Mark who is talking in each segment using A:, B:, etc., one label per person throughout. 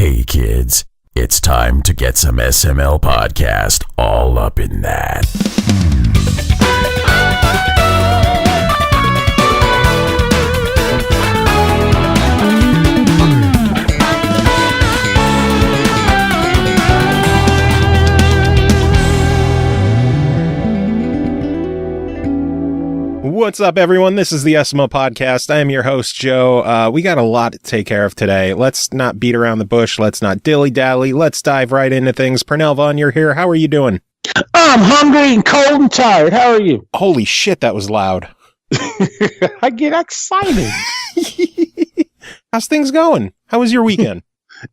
A: Hey kids, it's time to get some SML podcast all up in that.
B: What's up, everyone? This is the SML podcast. I am your host, Joe. We got a lot to take care of today. Let's not beat around the bush. Let's not dilly-dally. Let's dive right into things. Pernell Vaughan, you're here. How are you doing?
C: I'm hungry and cold and tired. How are you?
B: Holy shit, that was loud.
C: I get excited.
B: How's things going? How was your weekend?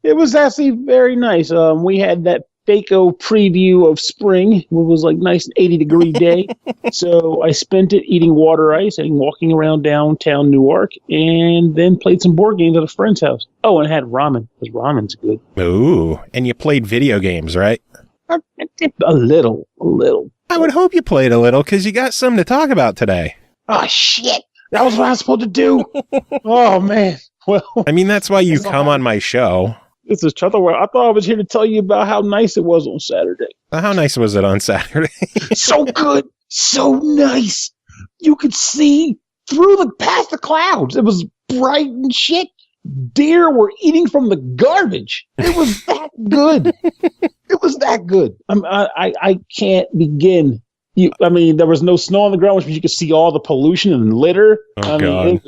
C: It was actually very nice. We had that Fako preview of spring. It was like nice 80-degree day. So I spent it eating water ice and walking around downtown Newark, and then played some board games at a friend's house. Oh, and had ramen, because ramen's good.
B: Ooh, and you played video games, right?
C: I did a little.
B: I would hope you played a little, because you got something to talk about today.
C: Oh, shit. That was what I was supposed to do. Oh, man. Well,
B: I mean, that's why you come on my show.
C: This is Chutherware. I thought I was here to tell you about how nice it was on Saturday.
B: How nice was it on Saturday?
C: So good. So nice. You could see past the clouds. It was bright and shit. Deer were eating from the garbage. It was that good. It was that good. I can't begin. There was no snow on the ground, which means you could see all the pollution and litter.
B: God.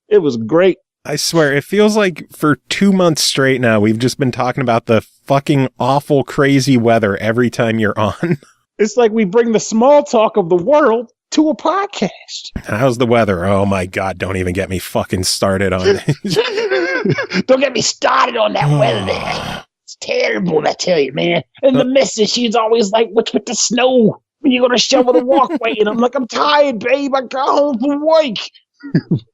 C: It was great.
B: I swear, it feels like for 2 months straight now, we've just been talking about the fucking awful, crazy weather every time you're on.
C: It's like we bring the small talk of the world to a podcast.
B: How's the weather? Oh my God, don't even get me fucking started on it.
C: Don't get me started on that weather there. It's terrible, I tell you, man. And the missus, she's always like, what's with the snow? When you going to shovel the walkway? And I'm like, I'm tired, babe. I got home from work.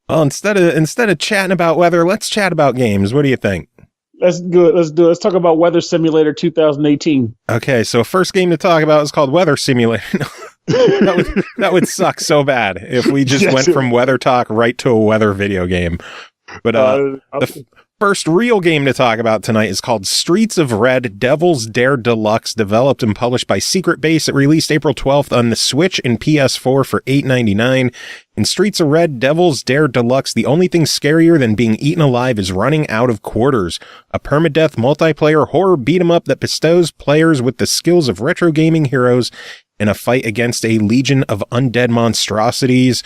B: Well, instead of chatting about weather, let's chat about games. What do you think?
C: That's good. Let's do it. Let's talk about Weather Simulator 2018.
B: Okay, so first game to talk about is called Weather Simulator. that would suck so bad if we just went from weather talk right to a weather video game. But the first real game to talk about tonight is called Streets of Red Devil's Dare Deluxe, developed and published by Secret Base. It released April 12th on the Switch and PS4 for $8.99. In Streets of Red Devil's Dare Deluxe, the only thing scarier than being eaten alive is running out of quarters. A permadeath multiplayer horror beat-em-up that bestows players with the skills of retro gaming heroes in a fight against a legion of undead monstrosities.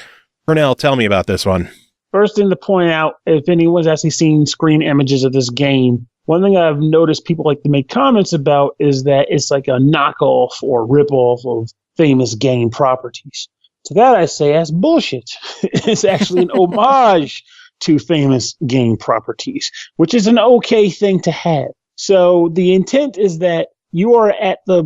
B: Pernell, tell me about this one.
C: First thing to point out, if anyone's actually seen screen images of this game, one thing I've noticed people like to make comments about is that it's like a knockoff or ripoff of famous game properties. To that I say that's bullshit. It's actually an homage to famous game properties, which is an okay thing to have. So the intent is that you are at a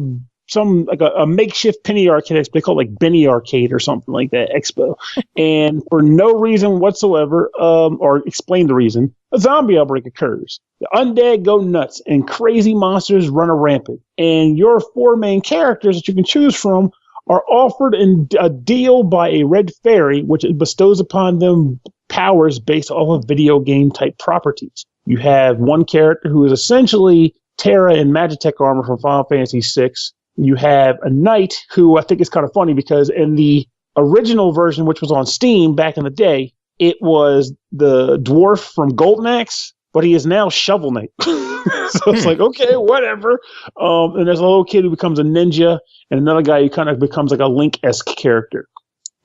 C: makeshift penny arcade. They call it like Benny Arcade or something like that, expo. And for no reason whatsoever, or explain the reason, a zombie outbreak occurs. The undead go nuts and crazy monsters run rampant. And your 4 main characters that you can choose from are offered in a deal by a red fairy, which bestows upon them powers based off of video game type properties. You have one character who is essentially Terra in Magitech armor from Final Fantasy VI. You have a knight who I think is kind of funny because in the original version, which was on Steam back in the day, it was the dwarf from Golden Axe, but he is now Shovel Knight. So it's like, okay, whatever. And there's a little kid who becomes a ninja and another guy who kind of becomes like a Link-esque character.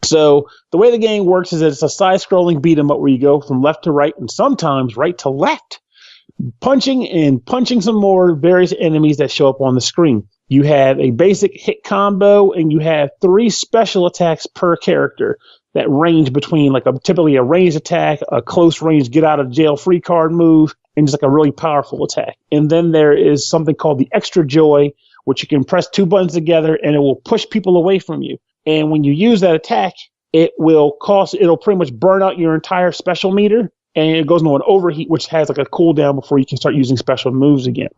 C: So the way the game works is that it's a side-scrolling beat-em-up where you go from left to right and sometimes right to left, punching some more various enemies that show up on the screen. You have a basic hit combo, and you have 3 special attacks per character that range between typically a ranged attack, a close range get out of jail free card move, and just like a really powerful attack. And then there is something called the Extra Joy, which you can press 2 buttons together and it will push people away from you. And when you use that attack, it'll pretty much burn out your entire special meter. And it goes into an overheat, which has like a cooldown before you can start using special moves again.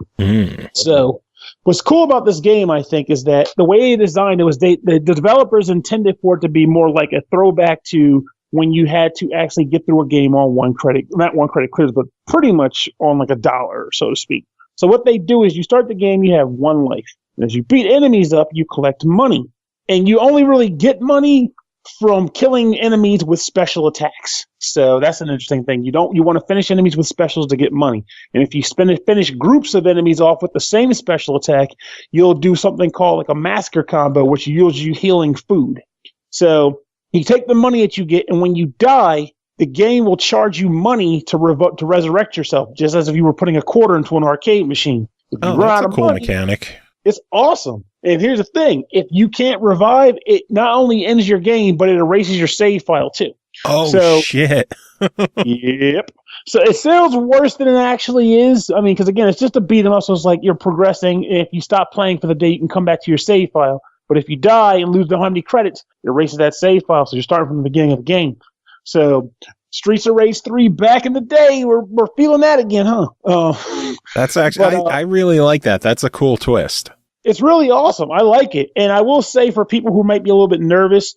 C: So what's cool about this game, I think, is that the way they designed it was the developers intended for it to be more like a throwback to when you had to actually get through a game on not 1 credit clears, but pretty much on like $1, so to speak. So what they do is you start the game, you have one life. And as you beat enemies up, you collect money. And you only really get money from killing enemies with special attacks. So that's an interesting thing. You want to finish enemies with specials to get money. And if you finish groups of enemies off with the same special attack, you'll do something called like a massacre combo, which yields you healing food. So you take the money that you get, and when you die, the game will charge you money to resurrect yourself, just as if you were putting a quarter into an arcade machine.
B: That's a cool mechanic.
C: It's awesome. And here's the thing. If you can't revive, it not only ends your game, but it erases your save file too.
B: Oh, shit.
C: Yep. So it sounds worse than it actually is. I mean, because again, it's just a beat 'em up, so it's like you're progressing. If you stop playing for the day, you can come back to your save file. But if you die and lose how many credits, it erases that save file, so you're starting from the beginning of the game. So Streets of Rage 3 back in the day, we're feeling that again, huh?
B: That's actually, I really like that. That's a cool twist.
C: It's really awesome. I like it. And I will say for people who might be a little bit nervous,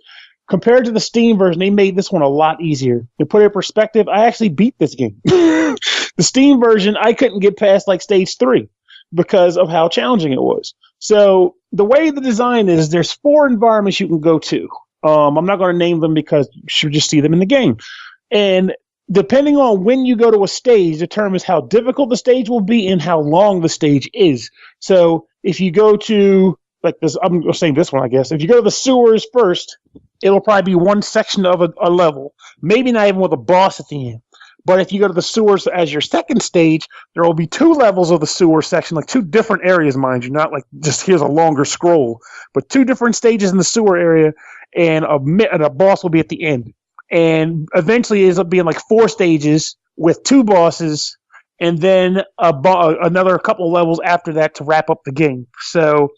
C: compared to the Steam version, they made this one a lot easier. To put it in perspective, I actually beat this game. The Steam version, I couldn't get past like stage 3 because of how challenging it was. So the way the design is, there's 4 environments you can go to. I'm not going to name them because you should just see them in the game. And depending on when you go to a stage determines how difficult the stage will be and how long the stage is. So if you go to, like this, I'm saying this one, I guess. If you go to the sewers first, it'll probably be one section of a level. Maybe not even with a boss at the end. But if you go to the sewers as your second stage, there will be 2 levels of the sewer section, like 2 different areas, mind you, not like just here's a longer scroll, but 2 different stages in the sewer area, and a boss will be at the end. And eventually it ends up being like 4 stages with 2 bosses, and then another couple levels after that to wrap up the game. So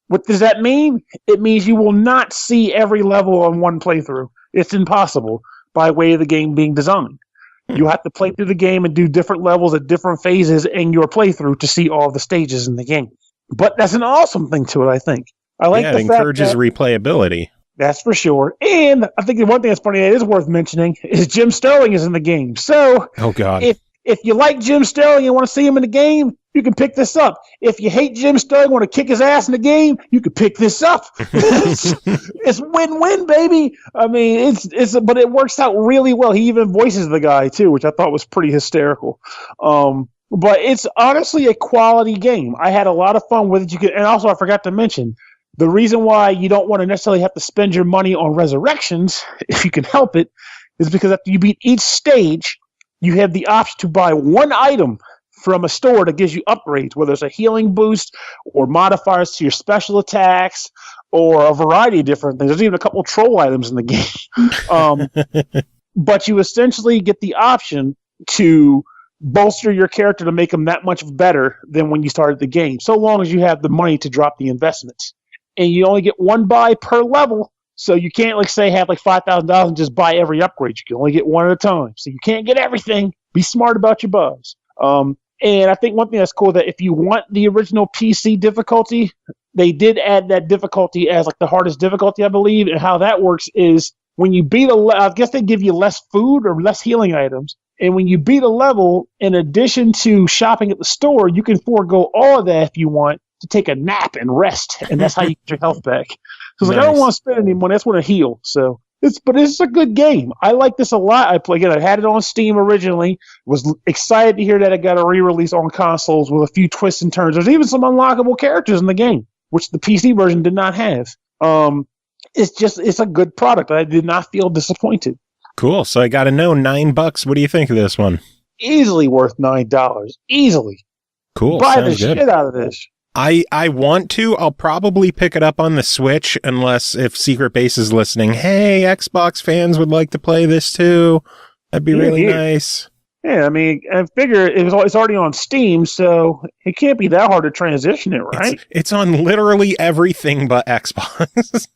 C: what does that mean? It means you will not see every level on one playthrough. It's impossible by way of the game being designed. You have to play through the game and do different levels at different phases in your playthrough to see all the stages in the game. But that's an awesome thing to it, I think. I like the fact
B: it encourages replayability.
C: That's for sure. And I think the one thing that's funny that is worth mentioning is Jim Sterling is in the game. So
B: oh God.
C: If you like Jim Sterling and want to see him in the game, you can pick this up. If you hate Jim Sterling, want to kick his ass in the game, you can pick this up. It's win-win, baby. I mean, but it works out really well. He even voices the guy too, which I thought was pretty hysterical. But it's honestly a quality game. I had a lot of fun with it. And also I forgot to mention, the reason why you don't want to necessarily have to spend your money on resurrections, if you can help it, is because after you beat each stage, you have the option to buy one item from a store that gives you upgrades, whether it's a healing boost or modifiers to your special attacks or a variety of different things. There's even a couple of troll items in the game. But you essentially get the option to bolster your character to make them that much better than when you started the game, so long as you have the money to drop the investments. And you only get one buy per level, so you can't, like, say, have like $5,000 and just buy every upgrade. You can only get one at a time, so you can't get everything. Be smart about your buys. And I think one thing that's cool, that if you want the original PC difficulty, they did add that difficulty as like the hardest difficulty, I believe. And how that works is when you beat I guess they give you less food or less healing items. And when you beat a level, in addition to shopping at the store, you can forego all of that if you want to take a nap and rest. And that's how you get your health back. So it's like, I don't want to spend any money. That's when I heal. So but it's a good game. I like this a lot. I had it on Steam originally. Was excited to hear that it got a re-release on consoles with a few twists and turns. There's even some unlockable characters in the game, which the PC version did not have. It's a good product. I did not feel disappointed.
B: Cool. So I got to know, $9. What do you think of this one?
C: Easily worth $9. Easily.
B: Cool.
C: Buy the shit out of this.
B: I want to. I'll probably pick it up on the Switch, unless if Secret Base is listening. Hey, Xbox fans would like to play this too. That'd be really nice. Yeah, I mean, I figure it's already on Steam, so it can't be that hard to transition it, right? It's on literally everything but Xbox.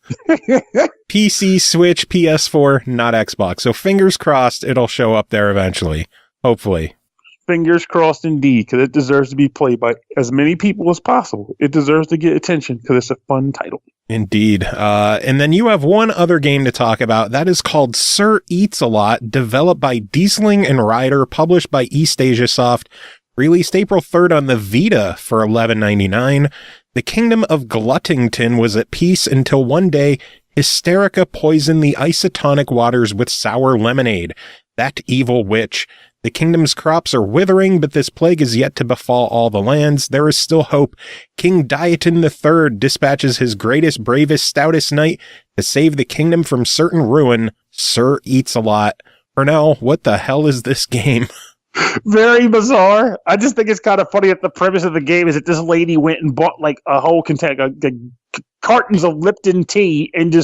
B: PC, Switch, PS4, not Xbox. So fingers crossed it'll show up there eventually. Hopefully. Fingers crossed indeed, because it deserves to be played by as many people as possible. It deserves to get attention because it's a fun title. Indeed. And then you have one other game to talk about. That is called Sir Eatsalot, developed by Deisling Rider, published by eastasiasoft, Released April 3rd on the Vita for $11.99, the kingdom of Gluttington was at peace until one day Hysterica poisoned the isotonic waters with sour lemonade. That evil witch. The kingdom's crops are withering, but this plague is yet to befall all the lands. There is still hope. King Dieton III dispatches his greatest, bravest, stoutest knight to save the kingdom from certain ruin, Sir Eatsalot. Pernell, what the hell is this game?
C: Very bizarre. I just think it's kind of funny that the premise of the game is that this lady went and bought like a whole cartons of Lipton tea and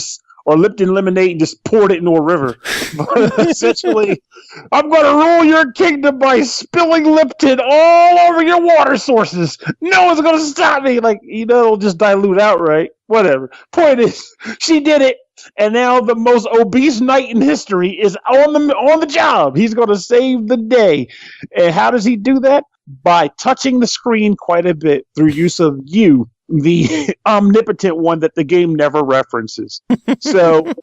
C: or Lipton lemonade and just poured it into a river. But essentially, I'm going to rule your kingdom by spilling Lipton all over your water sources. No one's going to stop me. Like, it'll just dilute out, right? Whatever. Point is, she did it. And now the most obese knight in history is on the job. He's going to save the day. And how does he do that? By touching the screen quite a bit through use of you, the omnipotent one that the game never references. So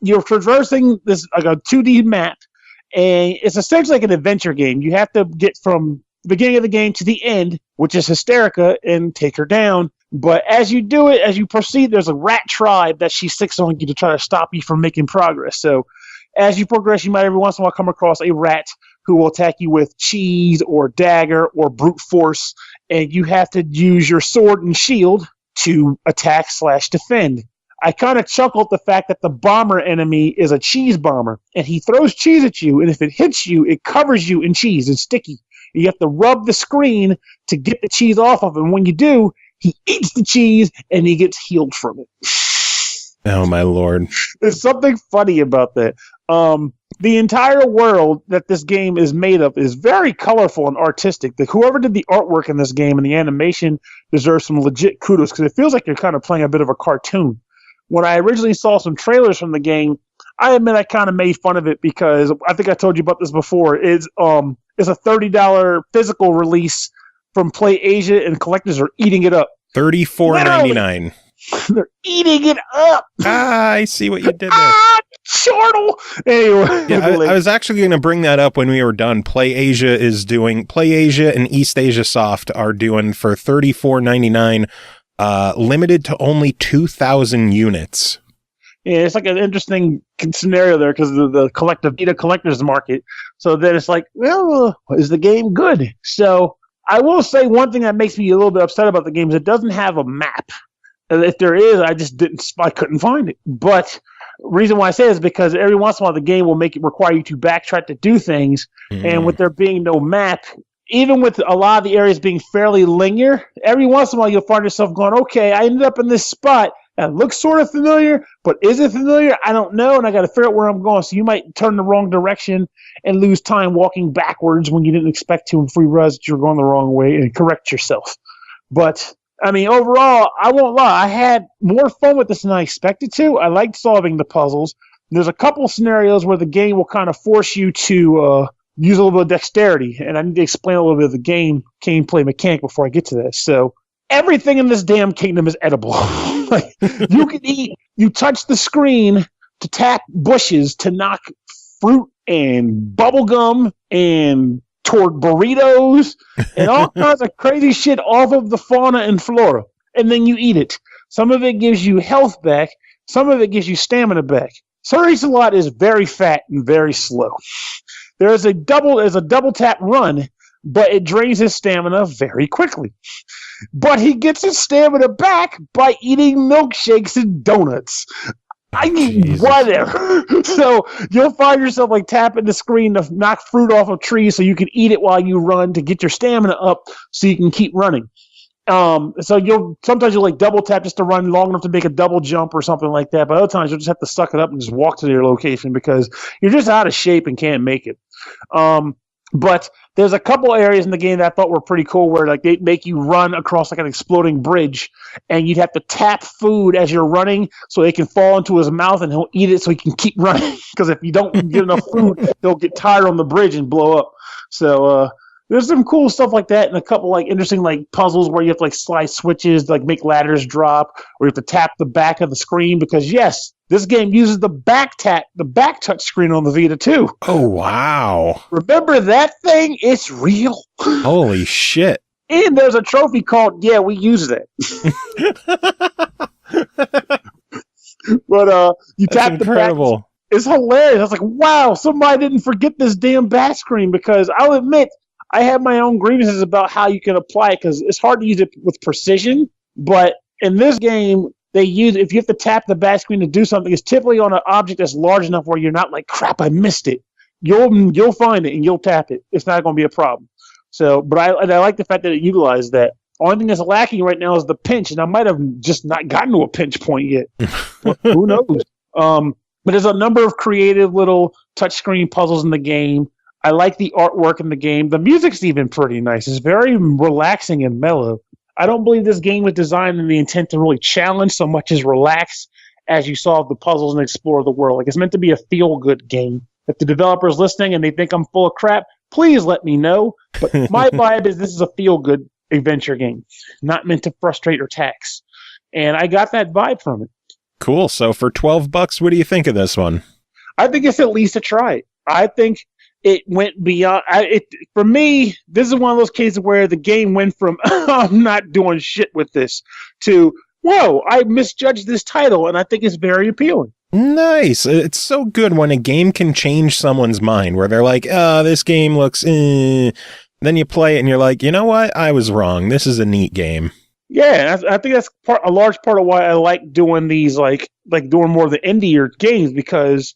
C: you're traversing this like a 2D map, and it's essentially like an adventure game. You have to get from the beginning of the game to the end, which is Hysterica, and take her down. But as you do it, as you proceed, there's a rat tribe that she sticks on you to try to stop you from making progress. So as you progress, you might every once in a while come across a rat who will attack you with cheese or dagger or brute force, and you have to use your sword and shield to attack/defend. I kind of chuckled at the fact that the bomber enemy is a cheese bomber, and he throws cheese at you, and if it hits you, it covers you in cheese. It's sticky. You have to rub the screen to get the cheese off of him. And when you do, he eats the cheese, and he gets healed from it.
B: Oh, my Lord.
C: There's something funny about that. The entire world that this game is made of is very colorful and artistic. Whoever did the artwork in this game and the animation deserves some legit kudos because it feels like you're kind of playing a bit of a cartoon. When I originally saw some trailers from the game, I admit I kind of made fun of it because I think I told you about this before. It's a $30 physical release from Play Asia, and collectors are eating it up.
B: $34.99.
C: They're eating it up.
B: I see what you did there.
C: Chortle. Anyway,
B: yeah, I was actually going to bring that up when we were done. Play Asia and EastasiaSoft are doing for $34.99, limited to only 2,000 units.
C: Yeah, it's like an interesting scenario there because of the collector's market. So then it's like, well, is the game good? So I will say one thing that makes me a little bit upset about the game is it doesn't have a map. And if there is, I couldn't find it. But reason why I say it is because every once in a while the game will require you to backtrack to do things. And with there being no map, even with a lot of the areas being fairly linear, every once in a while you'll find yourself going, okay, I ended up in this spot that looks sort of familiar, but is it familiar? I don't know, and I got to figure out where I'm going. So you might turn the wrong direction and lose time walking backwards when you didn't expect to, and before you realize that you're going the wrong way, and correct yourself. But I mean, overall, I won't lie. I had more fun with this than I expected to. I liked solving the puzzles. There's a couple scenarios where the game will kind of force you to use a little bit of dexterity, and I need to explain a little bit of the gameplay mechanic before I get to this. So everything in this damn kingdom is edible. Like, you can eat. You touch the screen to tap bushes to knock fruit and bubble gum and toward burritos and all kinds of crazy shit off of the fauna and flora. And then you eat it. Some of it gives you health back. Some of it gives you stamina back. Sir Eatsalot is very fat and very slow. There's a double tap run, but it drains his stamina very quickly. But he gets his stamina back by eating milkshakes and donuts. I mean, whatever. So you'll find yourself like tapping the screen to knock fruit off of trees so you can eat it while you run to get your stamina up so you can keep running. So sometimes you'll like double tap just to run long enough to make a double jump or something like that. But other times you'll just have to suck it up and just walk to your location because you're just out of shape and can't make it. But there's a couple areas in the game that I thought were pretty cool where like they make you run across like an exploding bridge and you'd have to tap food as you're running so it can fall into his mouth and he'll eat it so he can keep running. Because if you don't get enough food, they'll get tired on the bridge and blow up. So There's some cool stuff like that, and a couple like interesting like puzzles where you have to like slide switches, like make ladders drop, or you have to tap the back of the screen because yes, this game uses the back touch screen on the Vita too.
B: Oh wow!
C: Remember that thing? It's real.
B: Holy shit!
C: And there's a trophy called "Yeah, we use it." But you
B: That's
C: tap
B: incredible.
C: the back. It's hilarious. I was like, wow, somebody didn't forget this damn back screen because I'll admit. I have my own grievances about how you can apply it because it's hard to use it with precision. But in this game, they use if you have to tap the back screen to do something, it's typically on an object that's large enough where you're not like, crap, I missed it. You'll find it and you'll tap it. It's not going to be a problem. So, but I like the fact that it utilized that. Only thing that's lacking right now is the pinch, and I might have just not gotten to a pinch point yet. Who knows? But there's a number of creative little touchscreen puzzles in the game. I like the artwork in the game. The music's even pretty nice. It's very relaxing and mellow. I don't believe this game was designed in the intent to really challenge so much as relax as you solve the puzzles and explore the world. Like it's meant to be a feel-good game. If the developer's listening and they think I'm full of crap, please let me know. But my vibe is this is a feel-good adventure game, not meant to frustrate or tax. And I got that vibe from it.
B: Cool. So for $12, what do you think of this one?
C: I think it's at least a try. I think it went beyond. For me, this is one of those cases where the game went from I'm not doing shit with this to whoa, I misjudged this title, and I think it's very appealing.
B: Nice. It's so good when a game can change someone's mind, where they're like, this game looks eh. Then you play it and you're like, you know what? I was wrong. This is a neat game.
C: Yeah, I think that's a large part of why I like doing these, like doing more of the indie games, because,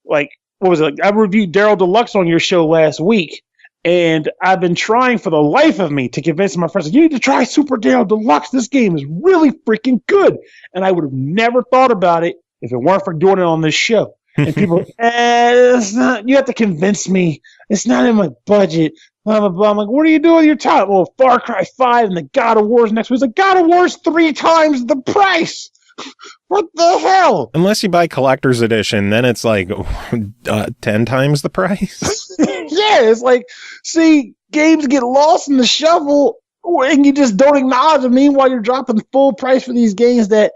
C: like, what was it? I reviewed Dare Deluxe on your show last week, and I've been trying for the life of me to convince my friends, you need to try Super Dare Deluxe. This game is really freaking good. And I would have never thought about it if it weren't for doing it on this show. And people, it's not, you have to convince me. It's not in my budget. Blah, blah, blah. I'm like, what are you doing with your time? Well, Far Cry 5 and the God of War's next week. It's like, God of War's 3 times the price. What the hell?
B: Unless you buy collector's edition, then it's like 10 times the price.
C: Yeah, it's like, see, games get lost in the shuffle and you just don't acknowledge them. Meanwhile, you're dropping full price for these games that,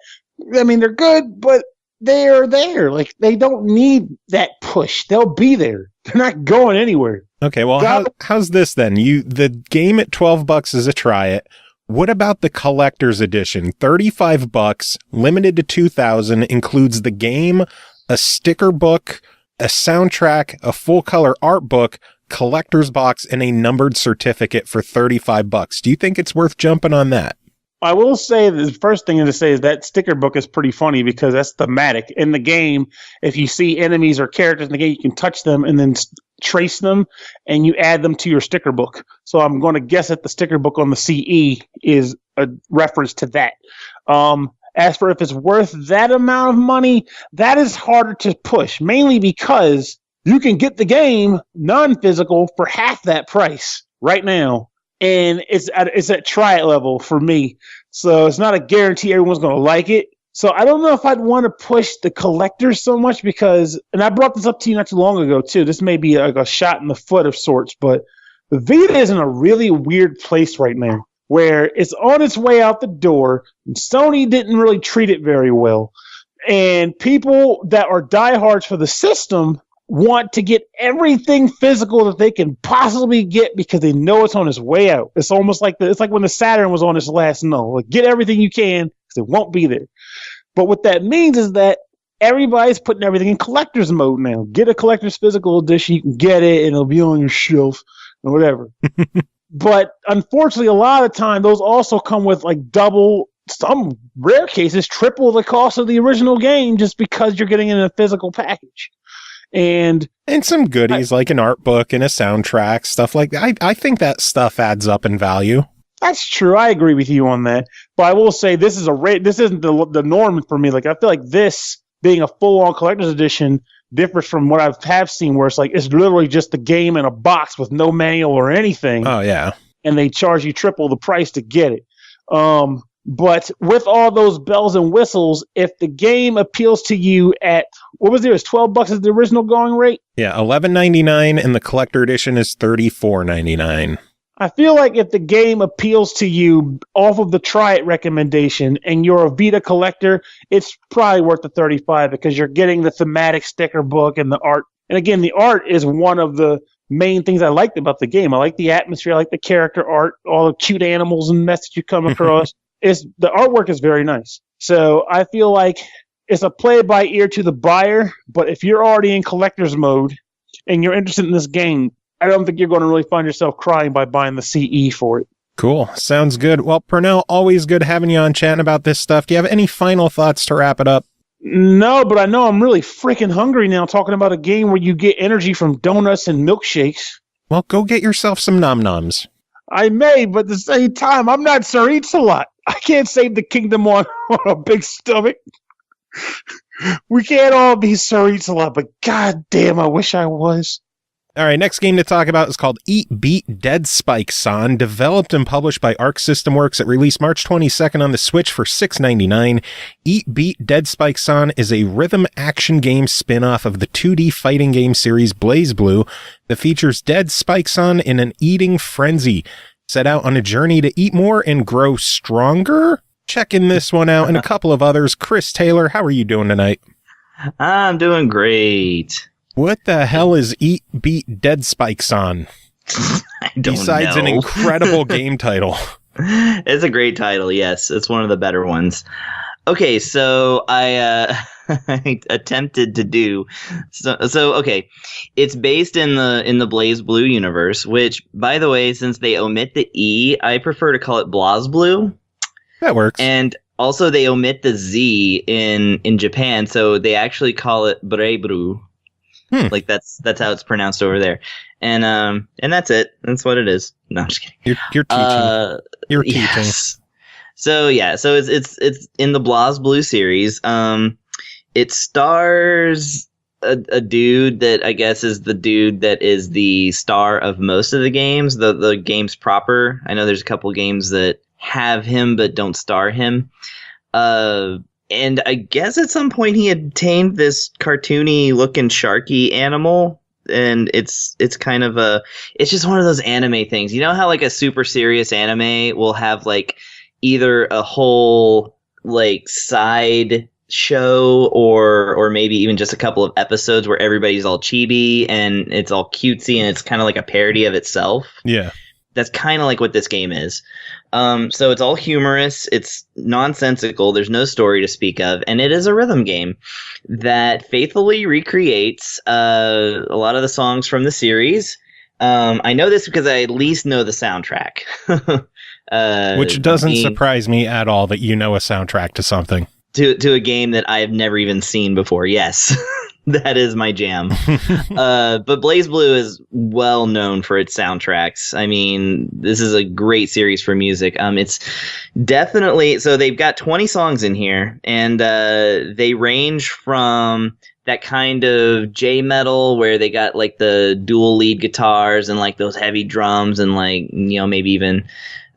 C: I mean, they're good, but they're there. Like, they don't need that push. They'll be there. They're not going anywhere.
B: Okay, well, how's this then? The game at $12 is a try it. What about the collector's edition? $35, limited to 2,000, includes the game, a sticker book, a soundtrack, a full color art book, collector's box, and a numbered certificate for $35. Do you think it's worth jumping on that?
C: I will say the first thing to say is that sticker book is pretty funny because that's thematic. In the game, if you see enemies or characters in the game, you can touch them and then trace them, and you add them to your sticker book. So I'm going to guess that the sticker book on the CE is a reference to that. As for if it's worth that amount of money, that is harder to push, mainly because you can get the game non-physical for half that price right now. And it's at try it level for me. So it's not a guarantee everyone's going to like it. So I don't know if I'd want to push the collectors so much because, and I brought this up to you not too long ago too, this may be like a shot in the foot of sorts, but the Vita is in a really weird place right now where it's on its way out the door and Sony didn't really treat it very well. And people that are diehards for the system want to get everything physical that they can possibly get because they know it's on its way out. It's almost like it's like when the Saturn was on its last no. Like, get everything you can because it won't be there. But what that means is that everybody's putting everything in collector's mode now. Get a collector's physical edition, you can get it, and it'll be on your shelf or whatever. But unfortunately, a lot of the time, those also come with like double, some rare cases, triple the cost of the original game just because you're getting it in a physical package. And
B: some goodies like an art book and a soundtrack, stuff like that. I think that stuff adds up in value.
C: That's true. I agree with you on that. But I will say this isn't the norm for me. Like, I feel like this being a full-on collector's edition differs from what I have seen where it's like it's literally just the game in a box with no manual or anything.
B: Oh, yeah. And
C: they charge you triple the price to get it. But with all those bells and whistles, if the game appeals to you at, what was there? Is $12 is the original going rate?
B: Yeah, $11.99, and the collector edition is $34.99.
C: I feel like if the game appeals to you off of the try it recommendation and you're a Vita collector, it's probably worth the $35 because you're getting the thematic sticker book and the art. And again, the art is one of the main things I liked about the game. I like the atmosphere, I like the character art, all the cute animals and mess that you come across. The artwork is very nice. So I feel like it's a play by ear to the buyer, but if you're already in collector's mode and you're interested in this game, I don't think you're going to really find yourself crying by buying the CE for it.
B: Cool. Sounds good. Well, Pernell, always good having you on chatting about this stuff. Do you have any final thoughts to wrap it up?
C: No, but I know I'm really freaking hungry now talking about a game where you get energy from donuts and milkshakes.
B: Well, go get yourself some nom-noms.
C: I may, but at the same time, I'm not Sir Eatsalot. I can't save the kingdom on a big stomach. We can't all be Sir Eatsalot, but goddamn, I wish I was.
B: All right, next game to talk about is called EAT BEAT DEADSPIKE-san, developed and published by Arc System Works. It released March 22nd on the Switch for $6.99. EAT BEAT DEADSPIKE-san is a rhythm action game spin-off of the 2D fighting game series BlazBlue that features DeadSpike-san in an eating frenzy, set out on a journey to eat more and grow stronger. Checking this one out and a couple of others. Chris Taylor, how are you doing tonight?
D: I'm doing great.
B: What the hell is EAT BEAT DEADSPIKE-san?
D: I don't
B: Besides
D: know.
B: an incredible game title.
D: It's a great title, yes. It's one of the better ones. Okay, so I attempted to do so. Okay, it's based in the BlazBlue universe, which, by the way, since they omit the E, I prefer to call it BlazBlue.
B: That works.
D: And also, they omit the Z in Japan, so they actually call it BlazBlue. Like that's how it's pronounced over there, and that's it. That's what it is. No, I'm just kidding.
B: You're teaching. You're teaching.
D: Yes. So it's in the BlazBlue series. It stars a dude that I guess is the dude that is the star of most of the games. The games proper. I know there's a couple games that have him but don't star him. And I guess at some point he had tamed this cartoony looking sharky animal, and it's kind of it's just one of those anime things. You know how like a super serious anime will have like either a whole like side show or maybe even just a couple of episodes where everybody's all chibi and it's all cutesy and it's kind of like a parody of itself.
B: Yeah.
D: That's kind of like what this game is. So it's all humorous. It's nonsensical. There's no story to speak of. And it is a rhythm game that faithfully recreates a lot of the songs from the series. I know this because I at least know the soundtrack.
B: Which doesn't surprise me at all that you know a soundtrack to something.
D: To a game that I have never even seen before. Yes. That is my jam. But BlazBlue is well known for its soundtracks. I mean, this is a great series for music. It's definitely, so they've got 20 songs in here, and they range from that kind of J-metal where they got like the dual lead guitars and like those heavy drums and like, you know, maybe even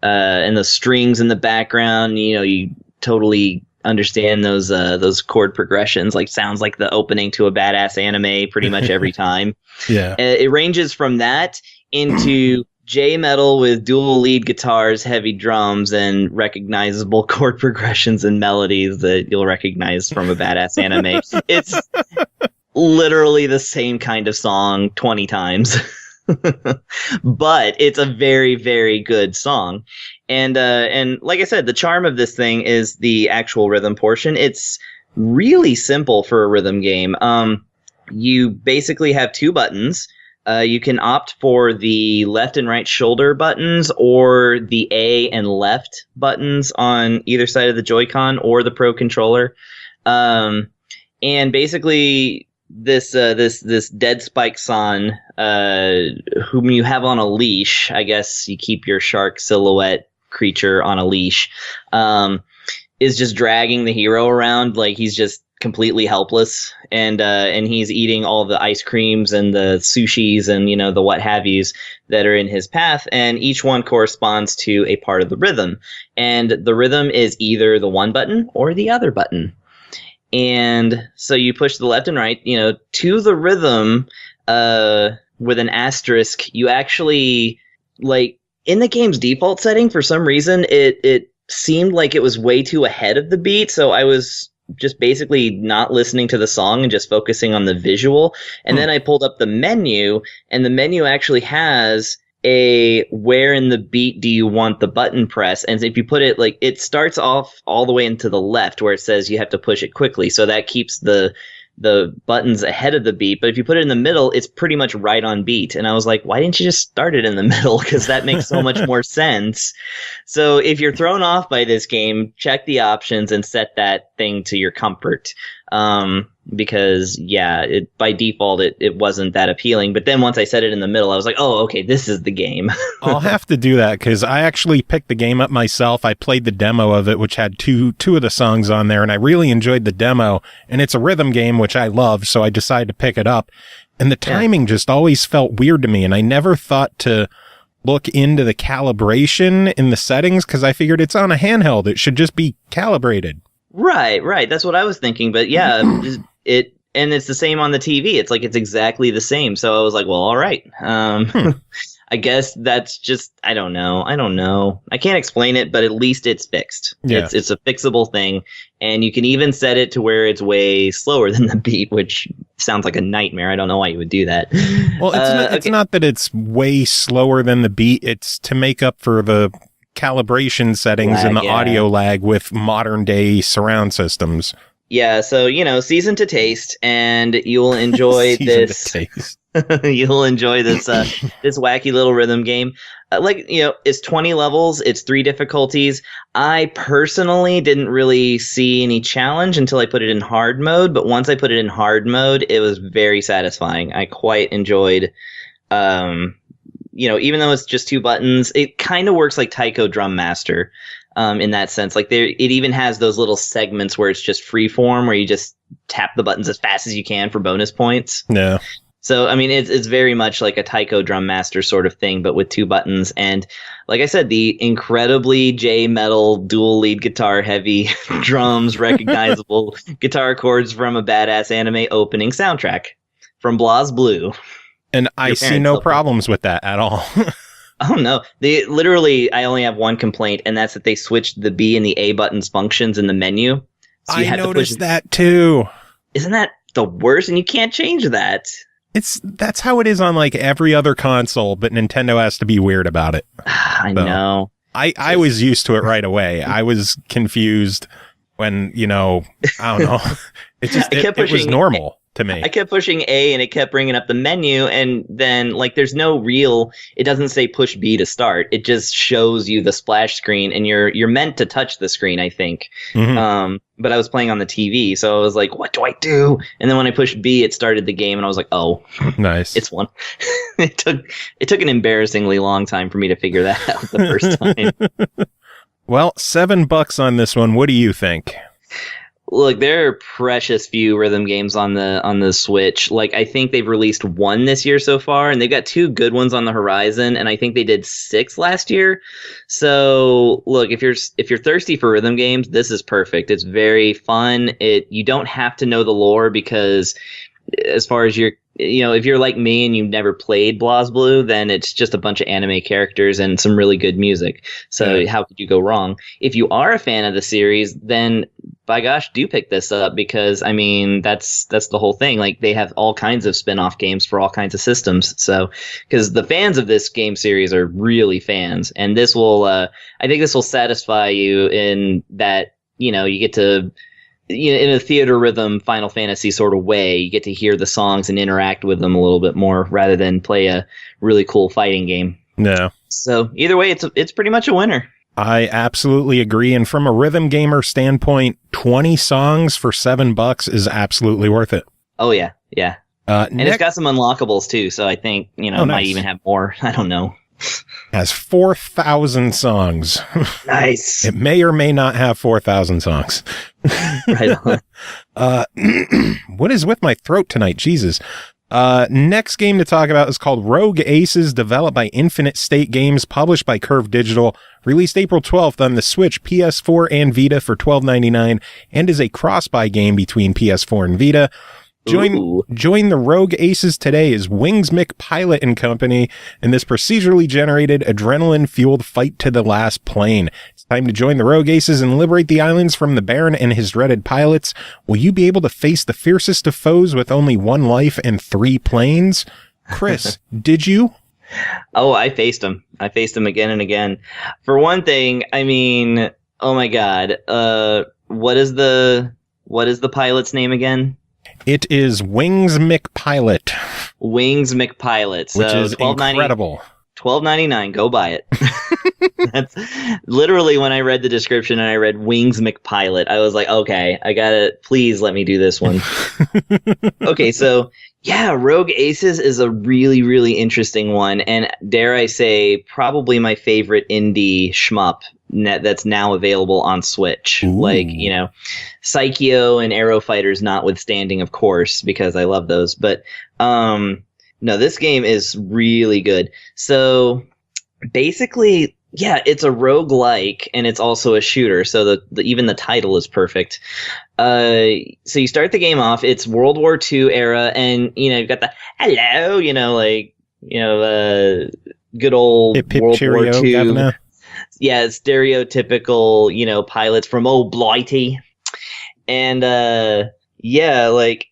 D: and the strings in the background, you know, you totally understand those chord progressions. Like sounds like the opening to a badass anime pretty much every time.
B: Yeah.
D: It ranges from that into J-metal with dual lead guitars, heavy drums, and recognizable chord progressions and melodies that you'll recognize from a badass anime. It's literally the same kind of song 20 times. But it's a very, very good song. And like I said, the charm of this thing is the actual rhythm portion. It's really simple for a rhythm game. You basically have two buttons. You can opt for the left and right shoulder buttons or the A and left buttons on either side of the Joy-Con or the Pro Controller. And basically this DeadSpike-san, whom you have on a leash, I guess you keep your shark silhouette creature on a leash, is just dragging the hero around like he's just completely helpless, and he's eating all the ice creams and the sushis and, you know, the what have yous that are in his path, and each one corresponds to a part of the rhythm, and the rhythm is either the one button or the other button. And so you push the left and right, you know, to the rhythm with an asterisk. You actually, like, in the game's default setting, for some reason, it seemed like it was way too ahead of the beat. So I was just basically not listening to the song and just focusing on the visual. And then I pulled up the menu, and the menu actually has a where in the beat do you want the button press. And if you put it like, it starts off all the way into the left where it says you have to push it quickly. So that keeps the buttons ahead of the beat. But if you put it in the middle, it's pretty much right on beat. And I was like, why didn't you just start it in the middle? Because that makes so much more sense. So if you're thrown off by this game, check the options and set that thing to your comfort. Because by default, it wasn't that appealing. But then once I set it in the middle, I was like, oh, okay, this is the game.
B: I'll have to do that because I actually picked the game up myself. I played the demo of it, which had two of the songs on there, and I really enjoyed the demo. And it's a rhythm game, which I love, so I decided to pick it up. And the timing just always felt weird to me, and I never thought to look into the calibration in the settings because I figured it's on a handheld. It should just be calibrated.
D: Right. That's what I was thinking. But yeah, and it's the same on the TV. It's like, it's exactly the same. So I was like, well, all right. I guess that's just, I don't know. I can't explain it, but at least it's fixed. Yeah. It's a fixable thing. And you can even set it to where it's way slower than the beat, which sounds like a nightmare. I don't know why you would do that.
B: Well, it's not that it's way slower than the beat. It's to make up for the calibration settings and the audio lag with modern day surround systems.
D: Yeah, so season to taste, and you'll enjoy this. You'll enjoy this this wacky little rhythm game. It's 20 levels, it's 3 difficulties. I personally didn't really see any challenge until I put it in hard mode, but once I put it in hard mode, it was very satisfying. I quite enjoyed even though it's just 2 buttons, it kind of works like Taiko Drum Master in that sense. Like it even has those little segments where it's just free form, where you just tap the buttons as fast as you can for bonus points.
B: Yeah.
D: So, I mean, it's very much like a Taiko Drum Master sort of thing, but with 2 buttons. And like I said, the incredibly J-metal dual lead guitar heavy drums, recognizable guitar chords from a badass anime opening soundtrack from BlazBlue.
B: And I see no problems with that at all.
D: Oh, no. I only have one complaint, and that's that they switched the B and the A buttons functions in the menu. So
B: I noticed that too.
D: Isn't that the worst? And you can't change that.
B: That's how it is on like every other console, but Nintendo has to be weird about it.
D: I know.
B: I was used to it right away. I was confused when, I don't know. It was normal to me.
D: I kept pushing A and it kept bringing up the menu, and then there's no it doesn't say push B to start. It just shows you the splash screen, and you're meant to touch the screen, I think. Mm-hmm. But I was playing on the TV, so I was like, what do I do? And then when I pushed B, it started the game, and I was like, oh,
B: nice.
D: It's one. It took an embarrassingly long time for me to figure that out the first time.
B: Well, $7 on this one. What do you think?
D: Look, there are precious few rhythm games on the Switch. I think they've released 1 this year so far, and they've got 2 good ones on the horizon, and I think they did 6 last year. So, look, if you're thirsty for rhythm games, this is perfect. It's very fun. You don't have to know the lore, because as far as if you're like me and you've never played BlazBlue, then it's just a bunch of anime characters and some really good music. So How could you go wrong? If you are a fan of the series, then by gosh, do pick this up, because I mean, that's the whole thing. They have all kinds of spin-off games for all kinds of systems. So, because the fans of this game series are really fans, and this will, I think this will satisfy you in that, you get to, in a theater rhythm Final Fantasy sort of way, you get to hear the songs and interact with them a little bit more rather than play a really cool fighting game.
B: No.
D: So either way, it's pretty much a winner.
B: I absolutely agree. And from a rhythm gamer standpoint, 20 songs for $7 is absolutely worth it.
D: Oh yeah. Yeah. And it's got some unlockables too. So I think, it might even have more. I don't know.
B: Has 4,000 songs.
D: Nice.
B: It may or may not have 4,000 songs.
D: Right on.
B: What is with my throat tonight? Jesus. Next game to talk about is called Rogue Aces, developed by Infinite State Games, published by Curve Digital, released April 12th on the Switch, PS4, and Vita for $12.99, and is a cross-buy game between PS4 and Vita. Join the Rogue Aces today as Wings McPilot and Company in this procedurally generated, adrenaline-fueled fight to the last plane. It's time to join the Rogue Aces and liberate the islands from the Baron and his dreaded pilots. Will you be able to face the fiercest of foes with only 1 life and 3 planes? Chris, did you?
D: Oh, I faced him. I faced him again and again. For one thing, I mean, oh my god, what is the pilot's name again?
B: It is Wings McPilot.
D: Wings McPilot. So
B: which is incredible.
D: $12.99. Go buy it. That's literally when I read the description and I read Wings McPilot. I was like, okay, I gotta, please let me do this one. Okay, so yeah, Rogue Aces is a really, really interesting one. And dare I say, probably my favorite indie shmup that's now available on Switch.
B: Ooh.
D: Like, you know, Psycho and Aero Fighters notwithstanding, of course, because I love those. But no, this game is really good. So basically, yeah, it's a roguelike and it's also a shooter. So even the title is perfect. So you start the game off, it's World War II era, and you know, you've got the hello, you know, like, you know, good old
B: hip, hip,
D: World
B: cheerio,
D: War II.
B: Governor.
D: Yeah, stereotypical, you know, pilots from old Blighty. And yeah, like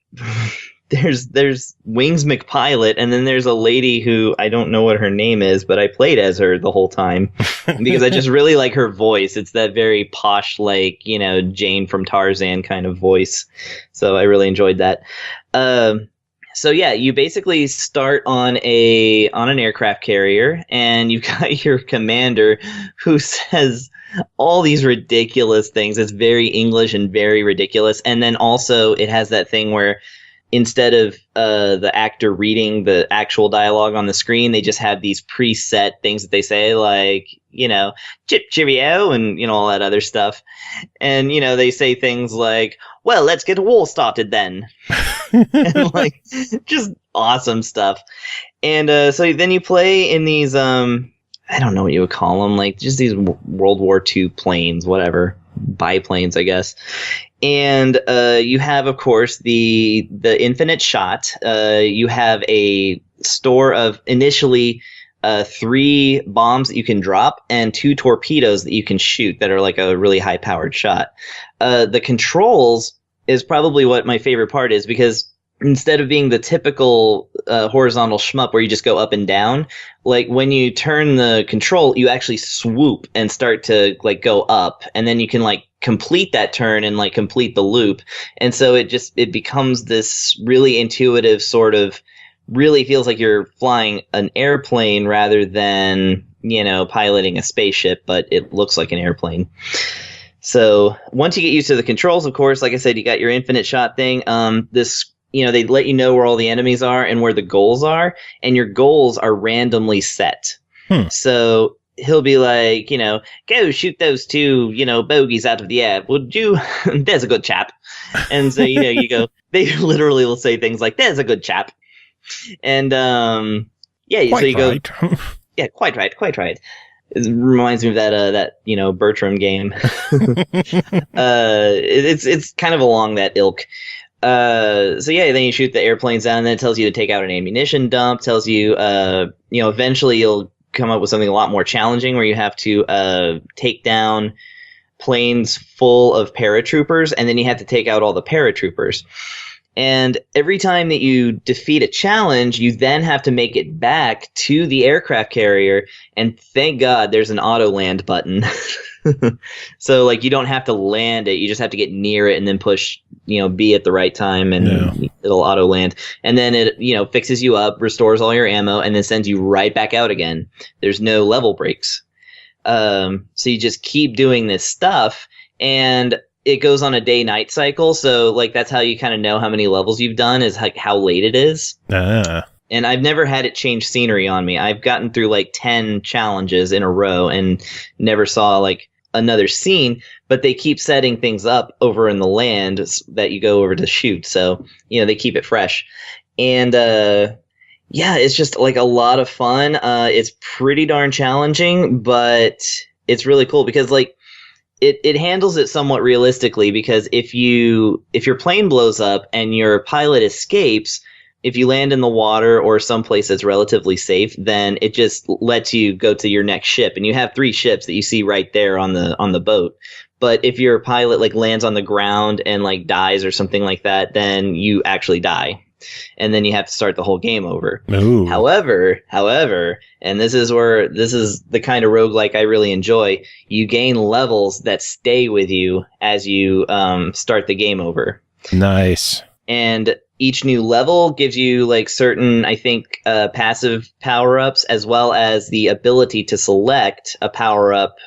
D: there's Wings McPilot, and then there's a lady who I don't know what her name is, but I played as her the whole time because I just really like her voice. It's that very posh, like, you know, Jane from Tarzan kind of voice. So I really enjoyed that. So yeah, you basically start on an aircraft carrier, and you've got your commander who says all these ridiculous things. It's very English and very ridiculous. And then also it has that thing where instead of the actor reading the actual dialogue on the screen, they just have these preset things that they say, like, you know, cheerio, and, you know, all that other stuff. And, you know, they say things like, well, let's get a war started then. And, like, just awesome stuff. And so then you play in these, I don't know what you would call them, like just these World War II planes, whatever, biplanes, I guess. And you have, of course, the infinite shot. You have a store of initially 3 bombs that you can drop and 2 torpedoes that you can shoot that are like a really high-powered shot. The controls is probably what my favorite part is, because instead of being the typical horizontal shmup where you just go up and down, like when you turn the control, you actually swoop and start to like go up, and then you can like complete that turn and like complete the loop. And so it becomes this really intuitive sort of, really feels like you're flying an airplane rather than, you know, piloting a spaceship, but it looks like an airplane. So once you get used to the controls, of course, like I said, you got your infinite shot thing. This, you know, they let you know where all the enemies are and where the goals are, and your goals are randomly set. So he'll be like, you know, go shoot those 2, you know, bogeys out of the air. Would you? There's a good chap. And so, you know, you go, they literally will say things like, there's a good chap. And, yeah,
B: Quite
D: so you
B: right.
D: go, yeah, quite right, quite right. It reminds me of that you know, Bertram game. It's kind of along that ilk. So yeah, then you shoot the airplanes down, and then it tells you to take out an ammunition dump, tells you, you know, eventually you'll come up with something a lot more challenging where you have to take down planes full of paratroopers, and then you have to take out all the paratroopers. And every time that you defeat a challenge, you then have to make it back to the aircraft carrier, and thank God there's an auto land button. So like you don't have to land it, you just have to get near it and then push, you know, B at the right time, and it'll auto land. And then it, you know, fixes you up, restores all your ammo, and then sends you right back out again. There's no level breaks. So you just keep doing this stuff, and it goes on a day-night cycle. So like that's how you kind of know how many levels you've done, is like how late it is. And I've never had it change scenery on me. I've gotten through like 10 challenges in a row and never saw like another scene, but they keep setting things up over in the land that you go over to shoot. So, you know, they keep it fresh. And yeah, it's just like a lot of fun. It's pretty darn challenging, but it's really cool because like it handles it somewhat realistically, because if your plane blows up and your pilot escapes, if you land in the water or someplace that's relatively safe, then it just lets you go to your next ship, and you have 3 ships that you see right there on the boat. But if your pilot like lands on the ground and like dies or something like that, then you actually die, and then you have to start the whole game over.
B: Ooh.
D: However, and this is the kind of roguelike I really enjoy, you gain levels that stay with you as you start the game over.
B: Nice. And
D: each new level gives you like certain, I think, passive power-ups, as well as the ability to select a power-up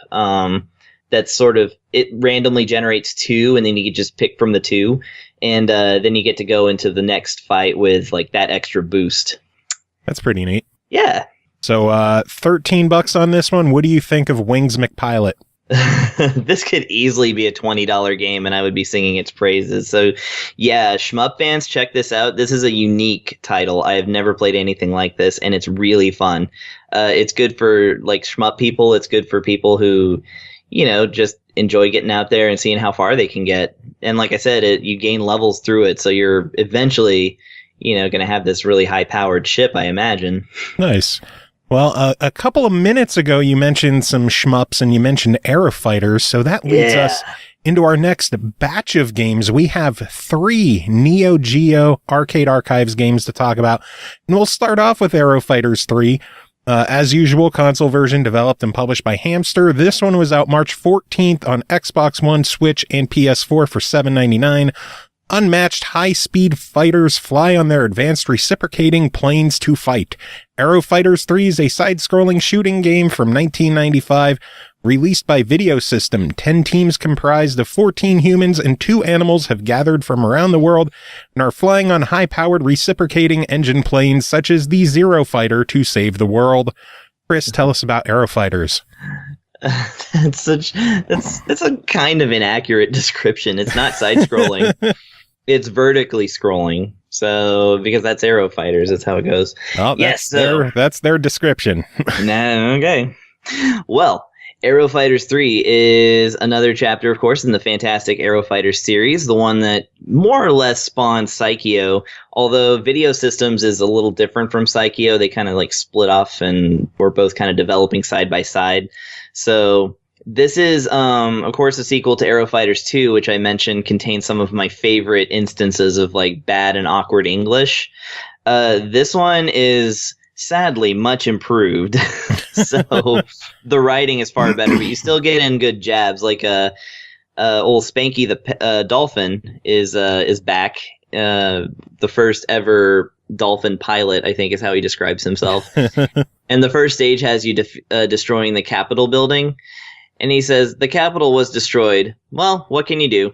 D: that's sort of, it randomly generates 2, and then you can just pick from the 2, and then you get to go into the next fight with like that extra boost.
B: That's pretty neat.
D: Yeah.
B: So $13 on this one. What do you think of Wings McPilot?
D: This could easily be a $20 game, and I would be singing its praises. So yeah, shmup fans, check this out. This is a unique title. I have never played anything like this, and it's really fun. It's good for like shmup people. It's good for people who, you know, just enjoy getting out there and seeing how far they can get. And like I said, you gain levels through it, so you're eventually, you know, going to have this really high-powered ship, I imagine.
B: Nice. Well, a couple of minutes ago, you mentioned some shmups, and you mentioned Aero Fighters, so that leads us into our next batch of games. We have 3 Neo Geo Arcade Archives games to talk about, and we'll start off with Aero Fighters 3. As usual, console version developed and published by Hamster. This one was out March 14th on Xbox One, Switch, and PS4 for $7.99. Unmatched high-speed fighters fly on their advanced reciprocating planes to fight. Aero Fighters 3 is a side-scrolling shooting game from 1995, released by Video System. 10 teams comprised of 14 humans and 2 animals have gathered from around the world and are flying on high-powered reciprocating engine planes such as the Zero Fighter to save the world. Chris, tell us about Aero Fighters.
D: It's a kind of inaccurate description. It's not side-scrolling. It's vertically scrolling. So, because that's Aero Fighters, that's how it goes.
B: Oh, that's their description.
D: Nah, okay. Well, Aero Fighters 3 is another chapter, of course, in the fantastic Aero Fighters series, the one that more or less spawned Psycheo, although Video Systems is a little different from Psycheo. They kind of like split off and were both kind of developing side by side. So this is, of course, a sequel to Aero Fighters 2, which I mentioned contains some of my favorite instances of like bad and awkward English. This one is sadly much improved. So the writing is far better, but you still get in good jabs. Like old Spanky the dolphin is back. The first ever dolphin pilot, I think, is how he describes himself. And the first stage has you destroying the Capitol building. And he says, the Capitol was destroyed. Well, what can you do?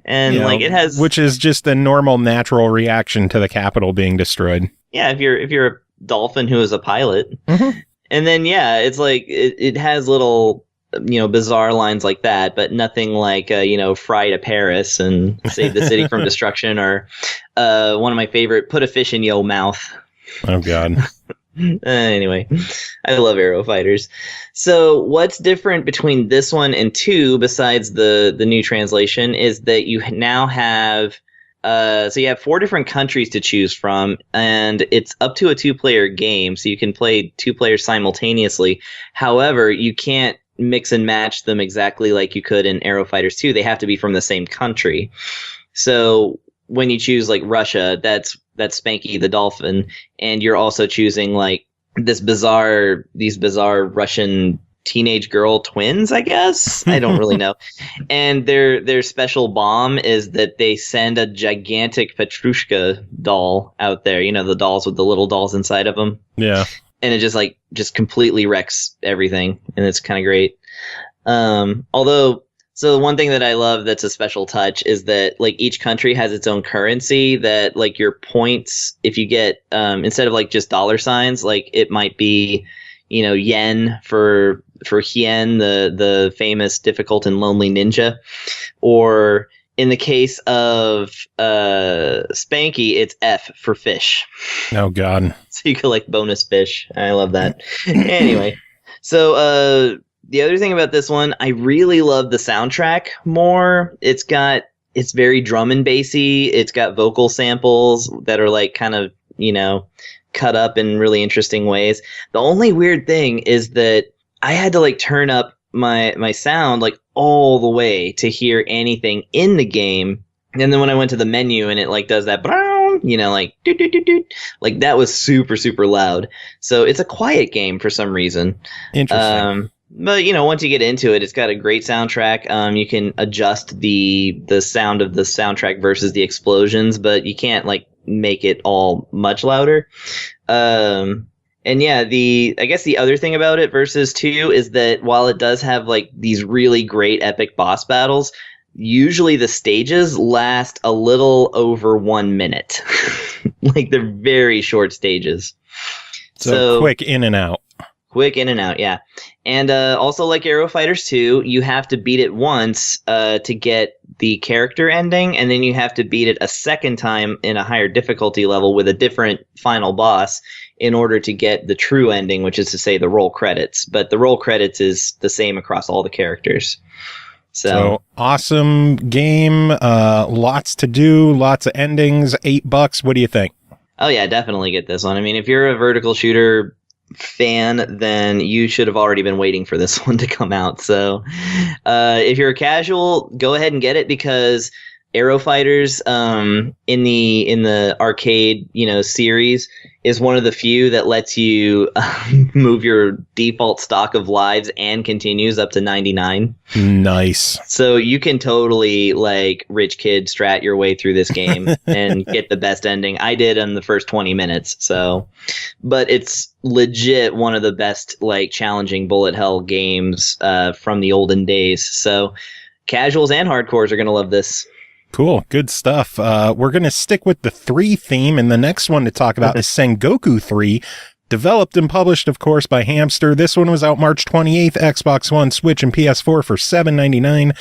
D: And it has,
B: which is just a normal, natural reaction to the Capitol being destroyed.
D: Yeah, if you're a dolphin who is a pilot.
B: Mm-hmm.
D: And then it has little, bizarre lines like that, but nothing like fry to Paris and save the city from destruction, or one of my favorite, put a fish in yo mouth.
B: Oh God.
D: Anyway, I love Aero Fighters. So what's different between this one and 2, besides the new translation, is that you now have you have 4 different countries to choose from, and it's up to a 2-player game, so you can play 2 players simultaneously. However, you can't mix and match them exactly like you could in Aero Fighters 2. They have to be from the same country. So when you choose like Russia, that's Spanky the dolphin, and you're also choosing like these bizarre Russian teenage girl twins, I guess. I don't really know. And their special bomb is that they send a gigantic Petrushka doll out there. You know, the dolls with the little dolls inside of them.
B: Yeah.
D: And it just completely wrecks everything, and it's kind of great. So the one thing that I love that's a special touch is that like each country has its own currency, that like your points, if you get instead of like just dollar signs, like it might be, yen for Hien, the famous difficult and lonely ninja, or in the case of Spanky, it's F for fish.
B: Oh God.
D: So you collect bonus fish. I love that. Anyway, so The other thing about this one, I really love the soundtrack more. It's very drum and bassy. It's got vocal samples that are like kind of, cut up in really interesting ways. The only weird thing is that I had to like turn up my sound like all the way to hear anything in the game. And then when I went to the menu and it like does that, like doot, doot, doot, doot, like that was super, super loud. So it's a quiet game for some reason.
B: Interesting.
D: But once you get into it, it's got a great soundtrack. You can adjust the sound of the soundtrack versus the explosions, but you can't like make it all much louder. And yeah, I guess the other thing about it versus 2 is that while it does have like these really great epic boss battles, usually the stages last a little over 1 minute. Like they're very short stages.
B: So quick in and out.
D: Quick in and out, yeah. And also like Aero Fighters 2, you have to beat it once to get the character ending, and then you have to beat it a second time in a higher difficulty level with a different final boss in order to get the true ending, which is to say the roll credits. But the roll credits is the same across all the characters. So
B: awesome game, lots to do, lots of endings, $8. What do you think?
D: Oh yeah, definitely get this one. I mean, if you're a vertical shooter fan, then you should have already been waiting for this one to come out. So if you're a casual, go ahead and get it, because Aero Fighters in the arcade series is one of the few that lets you move your default stock of lives and continues up to 99.
B: Nice.
D: So you can totally like rich kid strat your way through this game and get the best ending. I did in the first 20 minutes. So, but it's legit one of the best like challenging bullet hell games from the olden days. So casuals and hardcores are going to love this.
B: Cool. Good stuff. We're going to stick with the 3 theme, and the next one to talk about is Sengoku 3, developed and published, of course, by Hamster. This one was out March 28th, Xbox One, Switch, and PS4 for $7.99.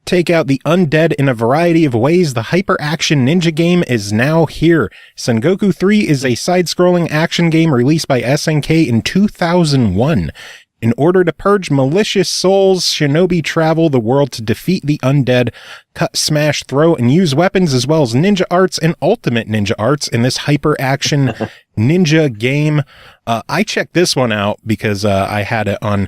B: Take out the undead in a variety of ways. The hyper-action ninja game is now here. Sengoku 3 is a side-scrolling action game released by SNK in 2001. In order to purge malicious souls, shinobi travel the world to defeat the undead, cut, smash, throw, and use weapons, as well as ninja arts and ultimate ninja arts in this hyper-action ninja game. I checked this one out because I had it on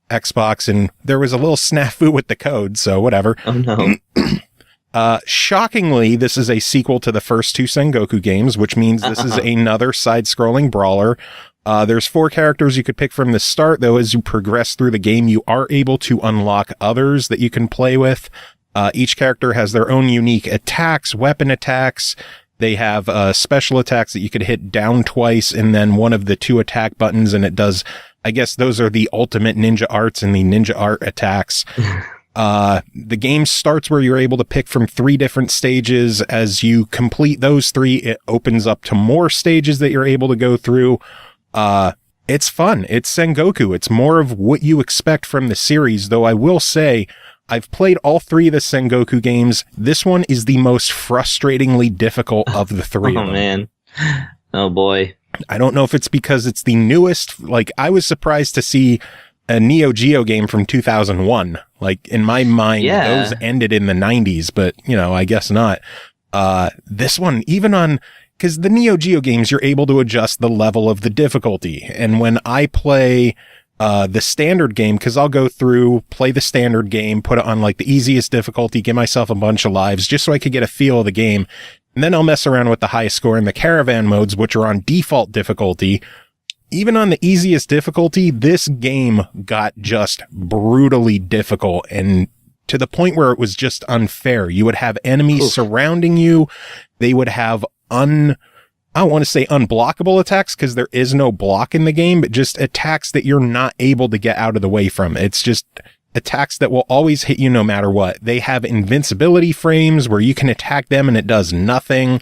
B: Xbox, and there was a little snafu with the code, so whatever.
D: Oh, no.
B: Shockingly, this is a sequel to the first 2 Sengoku games, which means this is another side-scrolling brawler. There's 4 characters you could pick from the start, though as you progress through the game, you are able to unlock others that you can play with. Each character has their own unique attacks, weapon attacks. They have special attacks that you could hit down twice and then one of the 2 attack buttons, and it does, I guess those are the ultimate ninja arts and the ninja art attacks. The game starts where you're able to pick from 3 different stages. As you complete those 3, it opens up to more stages that you're able to go through. It's fun. It's Sengoku. It's more of what you expect from the series, though I will say I've played all 3 of the Sengoku games. This one is the most frustratingly difficult of the 3 of them.
D: Oh, man. Oh, boy.
B: I don't know if it's because it's the newest. Like, I was surprised to see a NeoGeo game from 2001. Like, in my mind, those ended in the 90s, but, I guess not. This one, even on... Because the NeoGeo games, you're able to adjust the level of the difficulty. And when I play the standard game, because I'll go through, play the standard game, put it on like the easiest difficulty, give myself a bunch of lives, just so I could get a feel of the game. And then I'll mess around with the highest score in the caravan modes, which are on default difficulty. Even on the easiest difficulty, this game got just brutally difficult, and to the point where it was just unfair. You would have enemies surrounding you. They would have I don't want to say unblockable attacks, because there is no block in the game, but just attacks that you're not able to get out of the way from. It's just attacks that will always hit you no matter what. They have invincibility frames where you can attack them and it does nothing.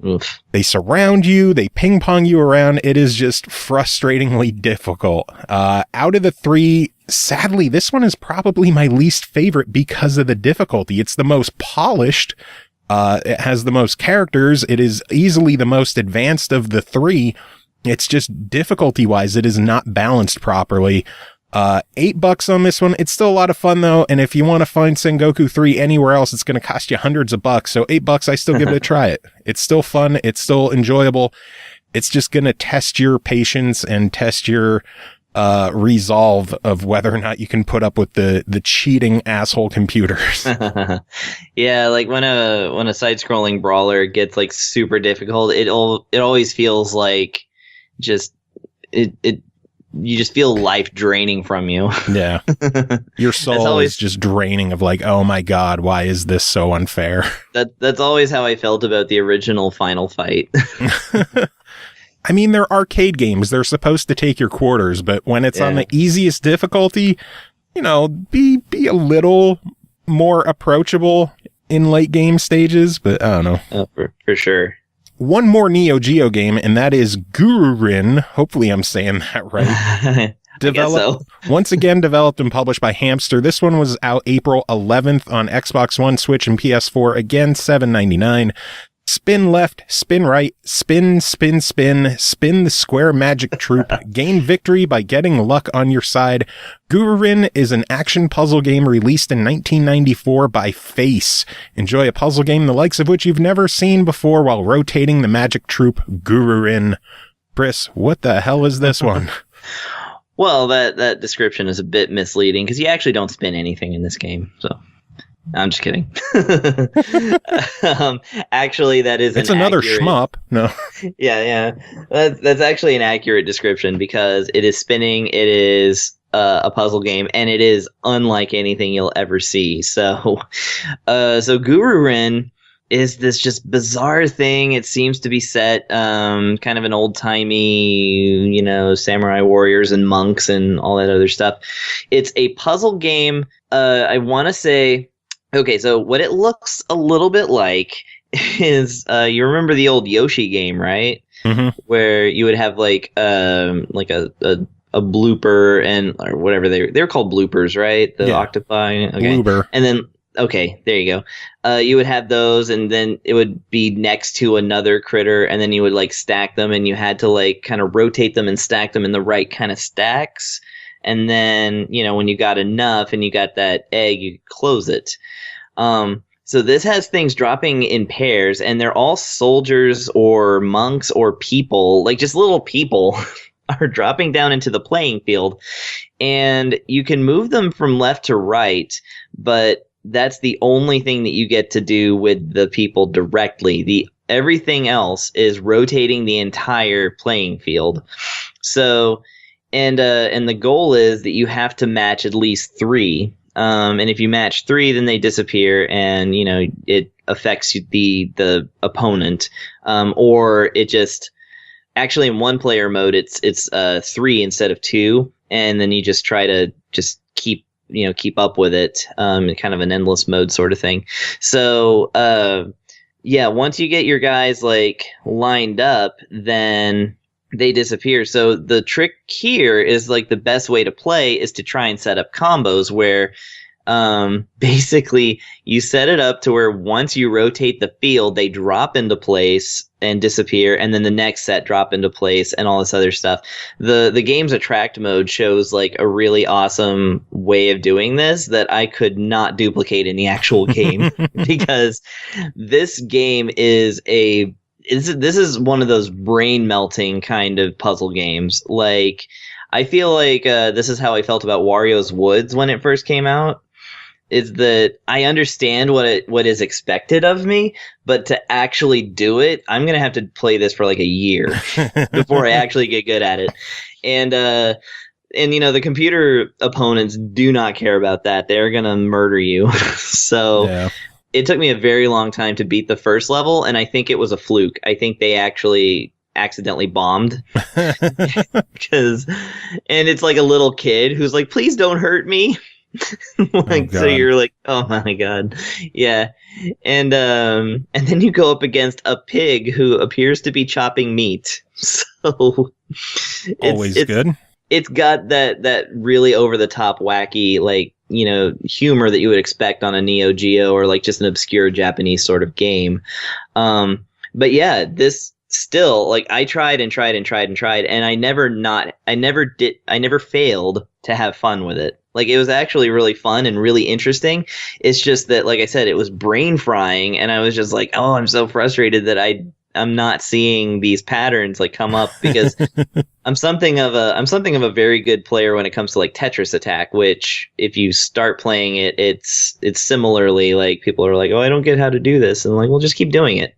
D: Oof.
B: They surround you, they ping pong you around. It is just frustratingly difficult. Out of the 3, sadly, this one is probably my least favorite because of the difficulty. It's the most polished. It has the most characters. It is easily the most advanced of the 3. It's just difficulty-wise, it is not balanced properly. $8 on this one. It's still a lot of fun though, and if you want to find Sengoku 3 anywhere else, it's going to cost you hundreds of bucks. So $8, I still give it a try. It's still fun. It's still enjoyable. It's just going to test your patience and test your resolve of whether or not you can put up with the cheating asshole computers.
D: Yeah, like when a side-scrolling brawler gets like super difficult, it always feels like just you just feel life draining from you.
B: Yeah. Your soul is just draining of like, oh my God, why is this so unfair?
D: That's always how I felt about the original Final Fight.
B: I mean, they're arcade games. They're supposed to take your quarters, but when it's on the easiest difficulty, you know, be a little more approachable in late game stages, but I don't know.
D: Oh, for sure.
B: One more Neo Geo game, and that is Gururin. Hopefully I'm saying that right. Once again, developed and published by Hamster. This one was out April 11th on Xbox One, Switch, and PS4. Again, $7.99. Spin left, spin right, spin, spin, spin, spin the square magic troop. Gain victory by getting luck on your side. Gururin is an action puzzle game released in 1994 by Face. Enjoy a puzzle game the likes of which you've never seen before while rotating the magic troop Gururin. Chris, what the hell is this one?
D: Well, that description is a bit misleading because you actually don't spin anything in this game, so... I'm just kidding. Actually, that is
B: it's another shmup. No.
D: Yeah. That's actually an accurate description because it is spinning. It is a puzzle game, and it is unlike anything you'll ever see. So Gururin is this just bizarre thing. It seems to be set kind of an old-timey, samurai warriors and monks and all that other stuff. It's a puzzle game. I want to say... Okay, so what it looks a little bit like is you remember the old Yoshi game, right? Mm-hmm. Where you would have like a blooper and or whatever they're called bloopers, right? The octopi. Okay.
B: Blooper.
D: And then there you go. You would have those, and then it would be next to another critter, and then you would like stack them, and you had to like kind of rotate them and stack them in the right kind of stacks. And then, when you got enough and you got that egg, you close it. So this has things dropping in pairs, and they're all soldiers or monks or people, like just little people are dropping down into the playing field. And you can move them from left to right, but that's the only thing that you get to do with the people directly. Everything else is rotating the entire playing field. So... And the goal is that you have to match at least 3. And if you match 3, then they disappear, and it affects the opponent. Or it just actually in one player mode it's 3 instead of 2, and then you just try to just keep up with it. Kind of an endless mode sort of thing. So once you get your guys like lined up, then they disappear. So the trick here is like the best way to play is to try and set up combos where basically you set it up to where once you rotate the field, they drop into place and disappear, and then the next set drop into place and all this other stuff. The game's attract mode shows like a really awesome way of doing this that I could not duplicate in the actual game because this game is this is one of those brain melting kind of puzzle games. Like, I feel like this is how I felt about Wario's Woods when it first came out. Is that I understand what is expected of me, but to actually do it, I'm gonna have to play this for like a year before I actually get good at it. And the computer opponents do not care about that. They're gonna murder you. So. Yeah. It took me a very long time to beat the first level, and I think it was a fluke. I think they actually accidentally bombed. And it's like a little kid who's like, please don't hurt me. So you're like, oh my God. Yeah. And then you go up against a pig who appears to be chopping meat. So
B: it's good.
D: It's got that really over the top wacky, like, humor that you would expect on a Neo Geo or like just an obscure Japanese sort of game. But yeah, this still, like, I tried and tried, and I never failed to have fun with it. Like, it was actually really fun and really interesting. It's just that, like I said, it was brain frying, and I was just like, oh, I'm so frustrated that I'm not seeing these patterns like come up, because I'm something of a very good player when it comes to like Tetris Attack, which if you start playing it, it's similarly like people are like, oh, I don't get how to do this, and I'm like, well, just keep doing it.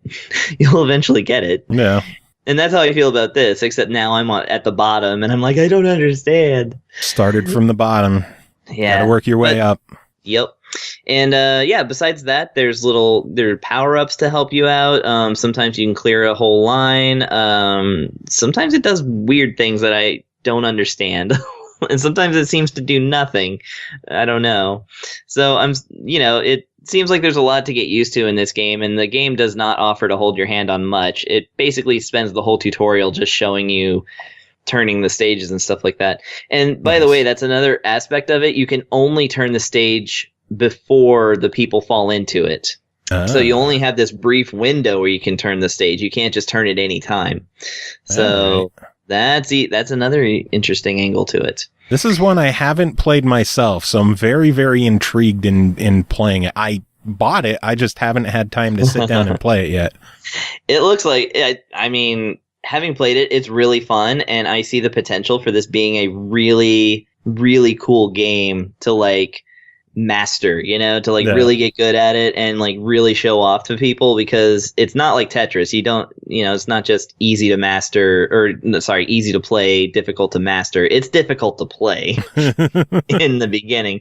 D: You'll eventually get it.
B: Yeah.
D: And that's how I feel about this, except now I'm at the bottom, and I'm like, I don't understand.
B: Started from the bottom.
D: Yeah.
B: Gotta work your way up.
D: Yep. And besides that, there are power-ups to help you out. Sometimes you can clear a whole line. Sometimes it does weird things that I don't understand. And sometimes it seems to do nothing. I don't know. So it seems like there's a lot to get used to in this game, and the game does not offer to hold your hand on much. It basically spends the whole tutorial just showing you turning the stages and stuff like that. And by the way, that's another aspect of it. You can only turn the stage before the people fall into it. So you only have this brief window where you can turn the stage. You can't just turn it any time. So that's another interesting angle to it.
B: This is one I haven't played myself, so I'm very, very intrigued in playing it. I bought it, I just haven't had time to sit down and play it yet.
D: It looks like, having played it, it's really fun, and I see the potential for this being a really, really cool game to like master, to like really get good at it and like really show off to people, because it's not like Tetris. You don't, it's not just easy to master, easy to play, difficult to master. It's difficult to play in the beginning.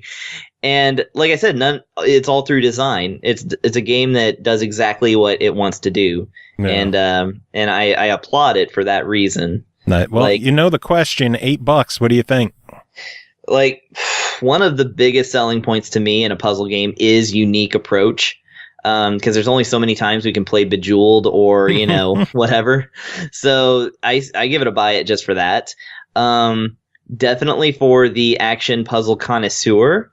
D: And like I said, it's all through design. It's a game that does exactly what it wants to do. Yeah. And I applaud it for that reason.
B: Well, the question, $8. What do you think?
D: Like, one of the biggest selling points to me in a puzzle game is unique approach. Because there's only so many times we can play Bejeweled or, whatever. So I give it a buy it just for that. Definitely for the action puzzle connoisseur.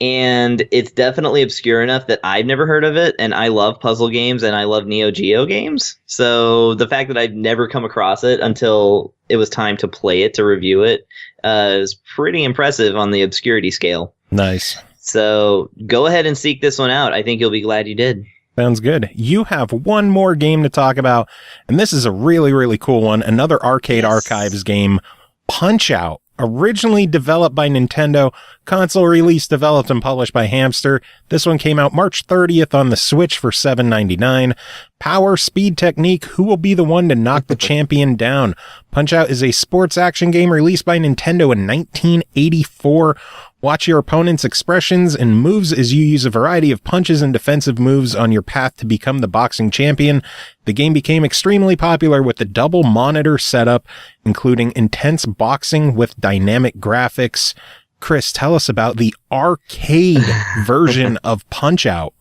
D: And it's definitely obscure enough that I've never heard of it, and I love puzzle games and I love NeoGeo games. So the fact that I've never come across it until it was time to play it, to review it, is pretty impressive on the obscurity scale.
B: Nice.
D: So go ahead and seek this one out. I think you'll be glad you did.
B: Sounds good. You have one more game to talk about, and this is a really, really cool one. Another Arcade Archives game, Punch-Out! Originally developed by Nintendo, console release developed and published by Hamster. This one came out March 30th on the Switch for $7.99. Power, speed, technique, who will be the one to knock the champion down? Punch-Out! Is a sports action game released by Nintendo in 1984. Watch your opponent's expressions and moves as you use a variety of punches and defensive moves on your path to become the boxing champion. The game became extremely popular with the double monitor setup, including intense boxing with dynamic graphics. Chris, tell us about the arcade version of Punch-Out!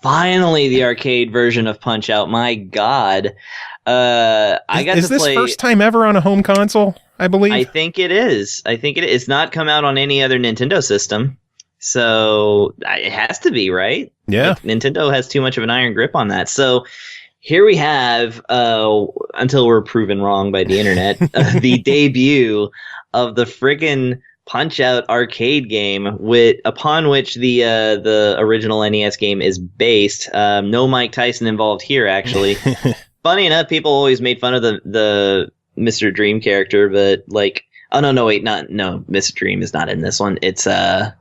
D: Finally, the arcade version of Punch-Out! My God.
B: Is this first time ever on a home console, I believe?
D: I think it is. It's not come out on any other Nintendo system. So it has to be, right?
B: Yeah.
D: Like, Nintendo has too much of an iron grip on that. So here we have, until we're proven wrong by the internet, the debut of the friggin' Punch-Out! Arcade game, upon which the original NES game is based. No Mike Tyson involved here, actually. Funny enough, people always made fun of the Mr. Dream character, but like, Mr. Dream is not in this one. It's the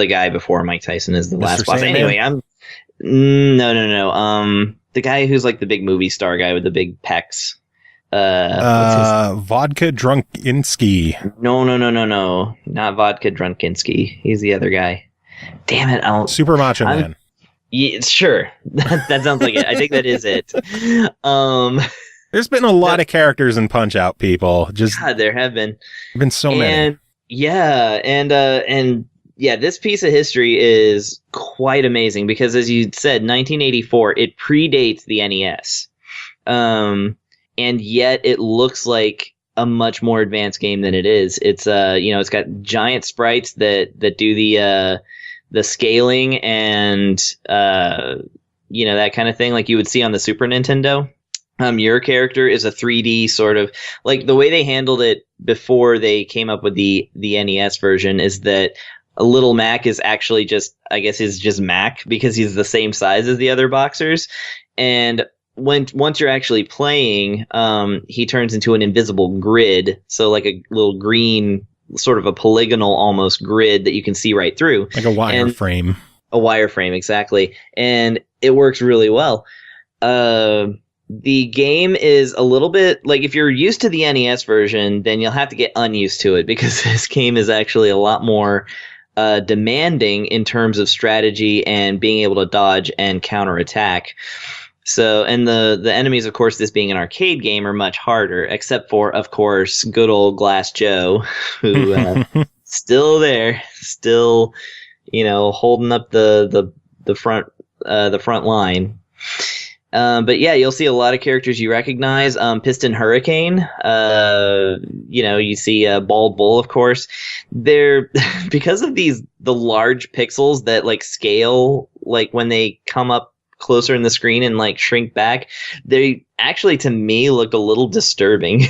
D: guy before Mike Tyson is the last boss. Anyway, no. The guy who's like the big movie star guy with the big pecs.
B: Vodka Drunkinski.
D: No, not Vodka Drunkinski. He's the other guy. Damn it!
B: Super Macho Man.
D: Yeah, sure. That sounds like it. I think that is it.
B: There's been a lot of characters in Punch-Out! People.
D: God, there have been.
B: So many.
D: And this piece of history is quite amazing because, as you said, 1984, it predates the NES. And yet it looks like a much more advanced game than it is. It's it's got giant sprites that do the scaling and that kind of thing like you would see on the Super Nintendo. Your character is a 3D sort of, like, the way they handled it before they came up with the NES version is that a Little Mac is actually just, I guess, is just Mac because he's the same size as the other boxers. And once you're actually playing, he turns into an invisible grid. So like a little green, sort of a polygonal almost grid that you can see right through.
B: Like a wireframe.
D: A wireframe, exactly. And it works really well. The game is a little bit, like, if you're used to the NES version, then you'll have to get unused to it because this game is actually a lot more demanding in terms of strategy and being able to dodge and counterattack. So, and the enemies, of course, this being an arcade game, are much harder, except for, of course, good old Glass Joe, who still there, still, holding up the front line. But yeah, you'll see a lot of characters you recognize. Piston Hurricane, you see Bald Bull, of course. They're because of the large pixels that like scale, like when they come up closer in the screen and like shrink back, they actually, to me, looked a little disturbing.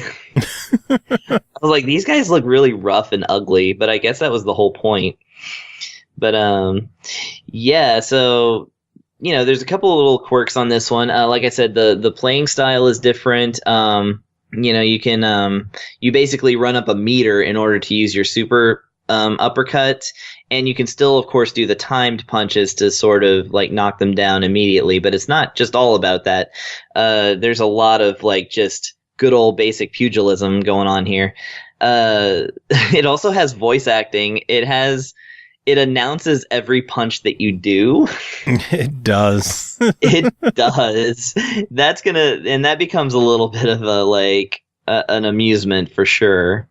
D: I was like, these guys look really rough and ugly, but I guess that was the whole point. But yeah, so there's a couple of little quirks on this one. Like I said, the playing style is different. You can you basically run up a meter in order to use your super uppercut, and you can still, of course, do the timed punches to sort of like knock them down immediately. But it's not just all about that. There's a lot of like just good old basic pugilism going on here. It also has voice acting. It announces every punch that you do.
B: It does.
D: It does. That becomes a little bit of an amusement for sure.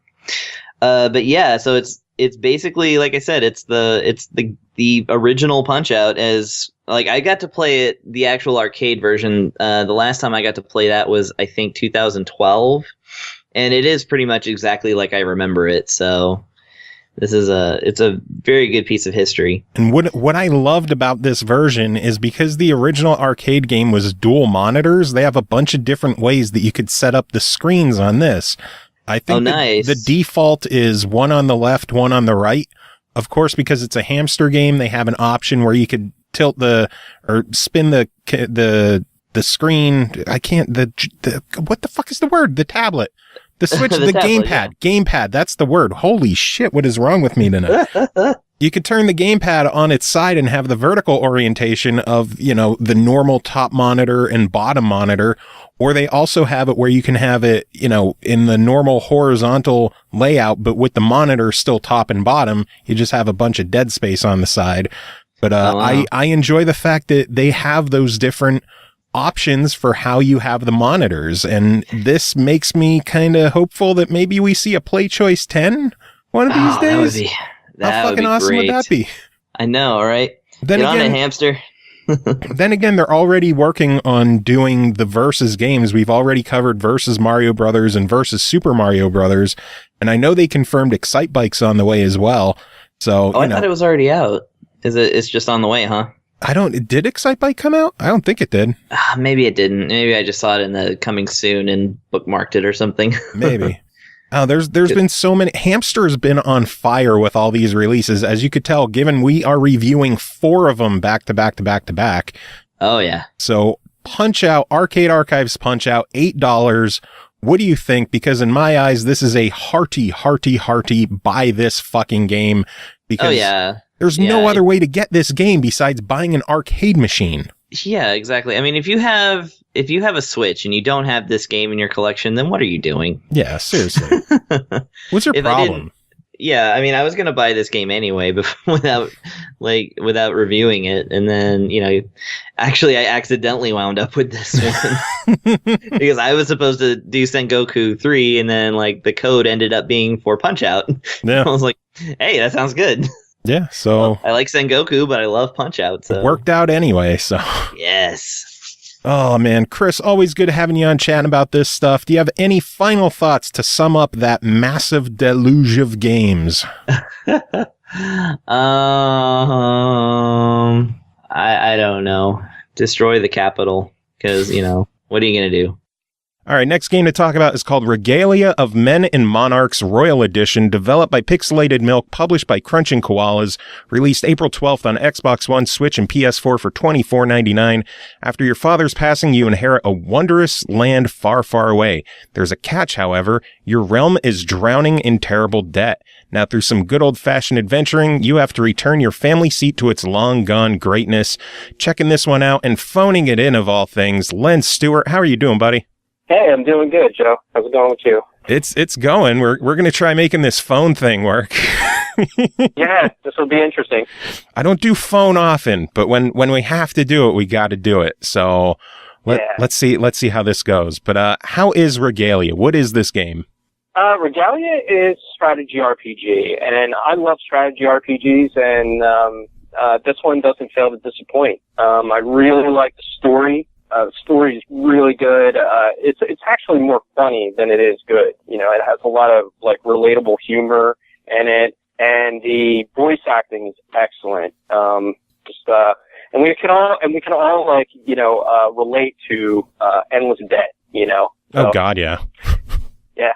D: But yeah, so it's basically, like I said, it's the original Punch-Out. As like, I got to play it, the actual arcade version. The last time I got to play that was, I think, 2012, and it is pretty much exactly like I remember it. So it's a very good piece of history.
B: And what I loved about this version is because the original arcade game was dual monitors, they have a bunch of different ways that you could set up the screens on this. I think
D: nice.
B: The default is one on the left, one on the right. Of course, because it's a Hamster game, they have an option where you could tilt or spin the screen. I can't, what the fuck is the word? The tablet. The Switch, the gamepad. Yeah. Gamepad, that's the word. Holy shit, what is wrong with me tonight? You could turn the gamepad on its side and have the vertical orientation of, the normal top monitor and bottom monitor, or they also have it where you can have it, in the normal horizontal layout, but with the monitor still top and bottom. You just have a bunch of dead space on the side. But wow. I enjoy the fact that they have those different options for how you have the monitors, and this makes me kind of hopeful that maybe we see a Play Choice 10 one of these days. How fucking awesome would that be?
D: I know, right?
B: Then
D: Get
B: again,
D: on it, Hamster.
B: Then again, they're already working on doing the Versus games. We've already covered Versus Mario Brothers and Versus Super Mario Brothers, and I know they confirmed Excitebike's on the way as well. So,
D: I thought it was already out. It's just on the way, huh?
B: Did Excitebike come out? I don't think it did.
D: Maybe it didn't. Maybe I just saw it in the coming soon and bookmarked it or something.
B: Maybe. Oh, there's been so many. Hamster has been on fire with all these releases, as you could tell, given we are reviewing 4 of them back to back to back to back.
D: Oh, yeah.
B: So Punch-Out, Arcade Archives Punch-Out, $8. What do you think? Because in my eyes, this is a hearty buy this fucking game. Because there's no other way to get this game besides buying an arcade machine.
D: Yeah, exactly. I mean, if you have a Switch and you don't have this game in your collection, then what are you doing?
B: Yeah, seriously. What's your problem?
D: Yeah, I mean, I was gonna buy this game anyway, without reviewing it, and then actually, I accidentally wound up with this one because I was supposed to do Sengoku 3, and then the code ended up being for Punch-Out. Yeah, I was like, hey, that sounds good.
B: Yeah, so
D: I like Sengoku, but I love Punch-Out. So
B: it worked out anyway. So
D: yes.
B: Oh man, Chris, always good having you on chatting about this stuff. Do you have any final thoughts to sum up that massive deluge of games?
D: I don't know. Destroy the Capitol, because what are you gonna do?
B: All right, next game to talk about is called Regalia of Men and Monarchs Royal Edition, developed by Pixelated Milk, published by Crunching Koalas, released April 12th on Xbox One, Switch, and PS4 for $24.99. After your father's passing, you inherit a wondrous land far, far away. There's a catch, however. Your realm is drowning in terrible debt. Now, through some good old-fashioned adventuring, you have to return your family seat to its long-gone greatness. Checking this one out and phoning it in, of all things, Len Stuart. How are you doing, buddy?
E: Hey, I'm doing good, Joe. How's it going with you?
B: It's going. We're going to try making this phone thing work.
E: Yeah, this will be interesting.
B: I don't do phone often, but when we have to do it, we got to do it. So let's see how this goes. But how is Regalia? What is this game?
E: Regalia is strategy RPG, and I love strategy RPGs, and this one doesn't fail to disappoint. I really like the story. The story is really good. It's actually more funny than it is good. You know, it has a lot of like relatable humor in it, and the voice acting is excellent. And we can all like, you know, relate to Endless Debt, you know. So,
B: oh God, yeah.
E: Yeah.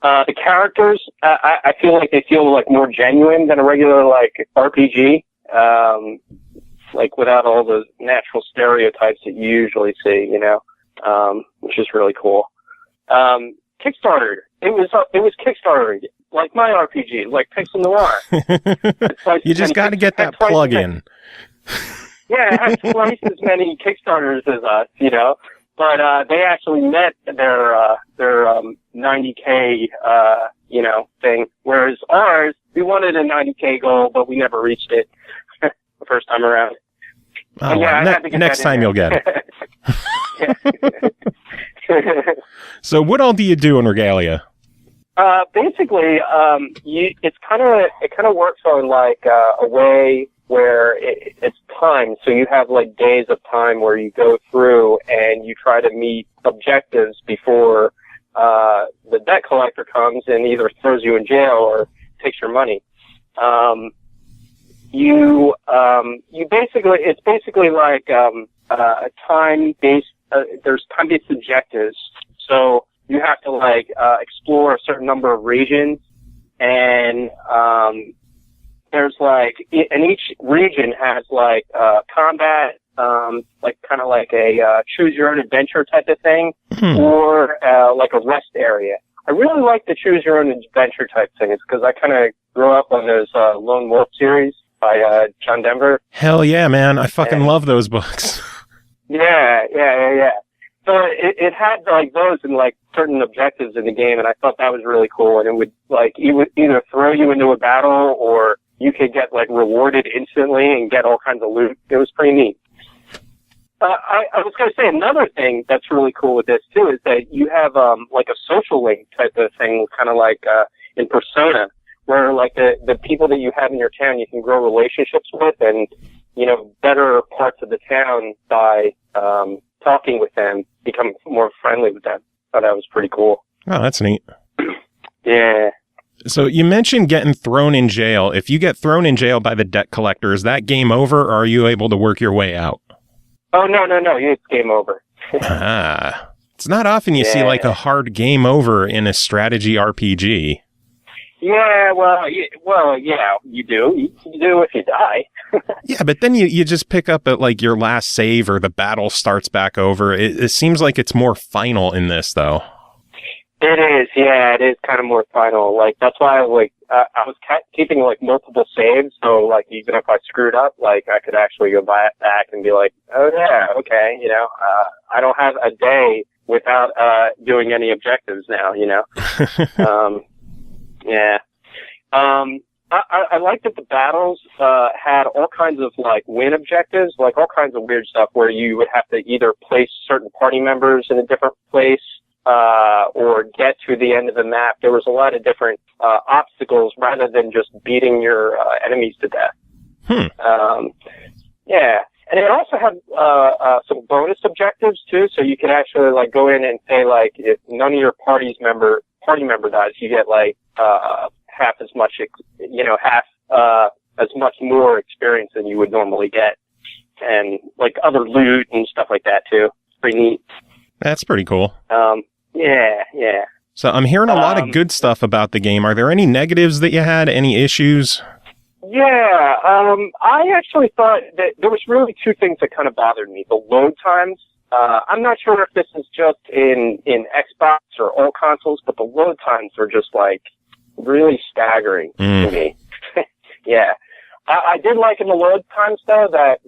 E: The characters, I feel like they feel like more genuine than a regular like RPG. Like without all the natural stereotypes that you usually see, you know, which is really cool. Kickstarted. It was Kickstarted, like my RPG, like Pixel Noir.
B: You just got to get that plug in.
E: Yeah, it has twice as many Kickstarters as us, you know, but they actually met their 90K, you know, thing, whereas ours, we wanted a 90K goal, but we never reached it. The first time around.
B: Oh, yeah, next time you'll get it. So what all do you do in Regalia?
E: Basically, it kind of works on like a way where it's timed. So you have like days of time where you go through and you try to meet objectives before the debt collector comes and either throws you in jail or takes your money. It's basically like a time-based. There's time-based objectives, so you have to like explore a certain number of regions, and there's like, and each region has like combat, like kind of like a choose your own adventure type of thing, or like a rest area. I really like the choose your own adventure type things because I kind of grew up on those Lone Wolf series by John Denver.
B: Hell yeah, man. I fucking love those books.
E: Yeah. So it had like those and like certain objectives in the game, and I thought that was really cool. And it would like either throw you into a battle or you could get like rewarded instantly and get all kinds of loot. It was pretty neat. I was going to say another thing that's really cool with this too is that you have like a social link type of thing, kind of like in Persona, where like the people that you have in your town you can grow relationships with and, you know, better parts of the town by talking with them, become more friendly with them. I thought that was pretty cool.
B: Oh, that's neat.
E: Yeah.
B: So you mentioned getting thrown in jail. If you get thrown in jail by the debt collector, is that game over, or are you able to work your way out?
E: Oh, no. It's game over.
B: It's not often you see like a hard game over in a strategy RPG.
E: Yeah, well, yeah, you do. You do if you die.
B: Yeah, but then you just pick up at like your last save or the battle starts back over. It seems like it's more final in this, though.
E: It is, yeah, it is kind of more final. Like, that's why, like, I was keeping, like, multiple saves, so, like, even if I screwed up, like, I could actually go back and be like, oh, yeah, okay, you know, I don't have a day without doing any objectives now, you know? Yeah. I like that the battles had all kinds of, like, win objectives, like, all kinds of weird stuff where you would have to either place certain party members in a different place, or get to the end of the map. There was a lot of different obstacles rather than just beating your enemies to death. Yeah, and it also had some bonus objectives too. So you could actually like go in and say like, if none of your party member dies, you get like half as much, half as much more experience than you would normally get, and like other loot and stuff like that too. Pretty neat.
B: That's pretty cool.
E: Yeah.
B: So I'm hearing a lot of good stuff about the game. Are there any negatives that you had? Any issues?
E: Yeah, I actually thought that there was really two things that kind of bothered me. The load times. I'm not sure if this is just in Xbox or all consoles, but the load times were just like really staggering to me. Yeah. I did like in the load times though that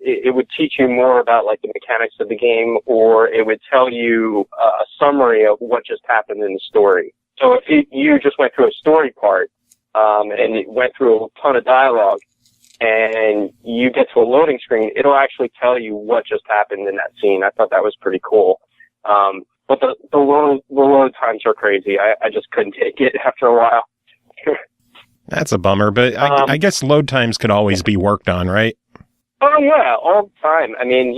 E: it would teach you more about like the mechanics of the game, or it would tell you a summary of what just happened in the story. So if you just went through a story part, and it went through a ton of dialogue, and you get to a loading screen, it'll actually tell you what just happened in that scene. I thought that was pretty cool. But the load times are crazy. I just couldn't take it after a while.
B: That's a bummer, but I guess load times could always be worked on, right?
E: Oh yeah, all the time. I mean,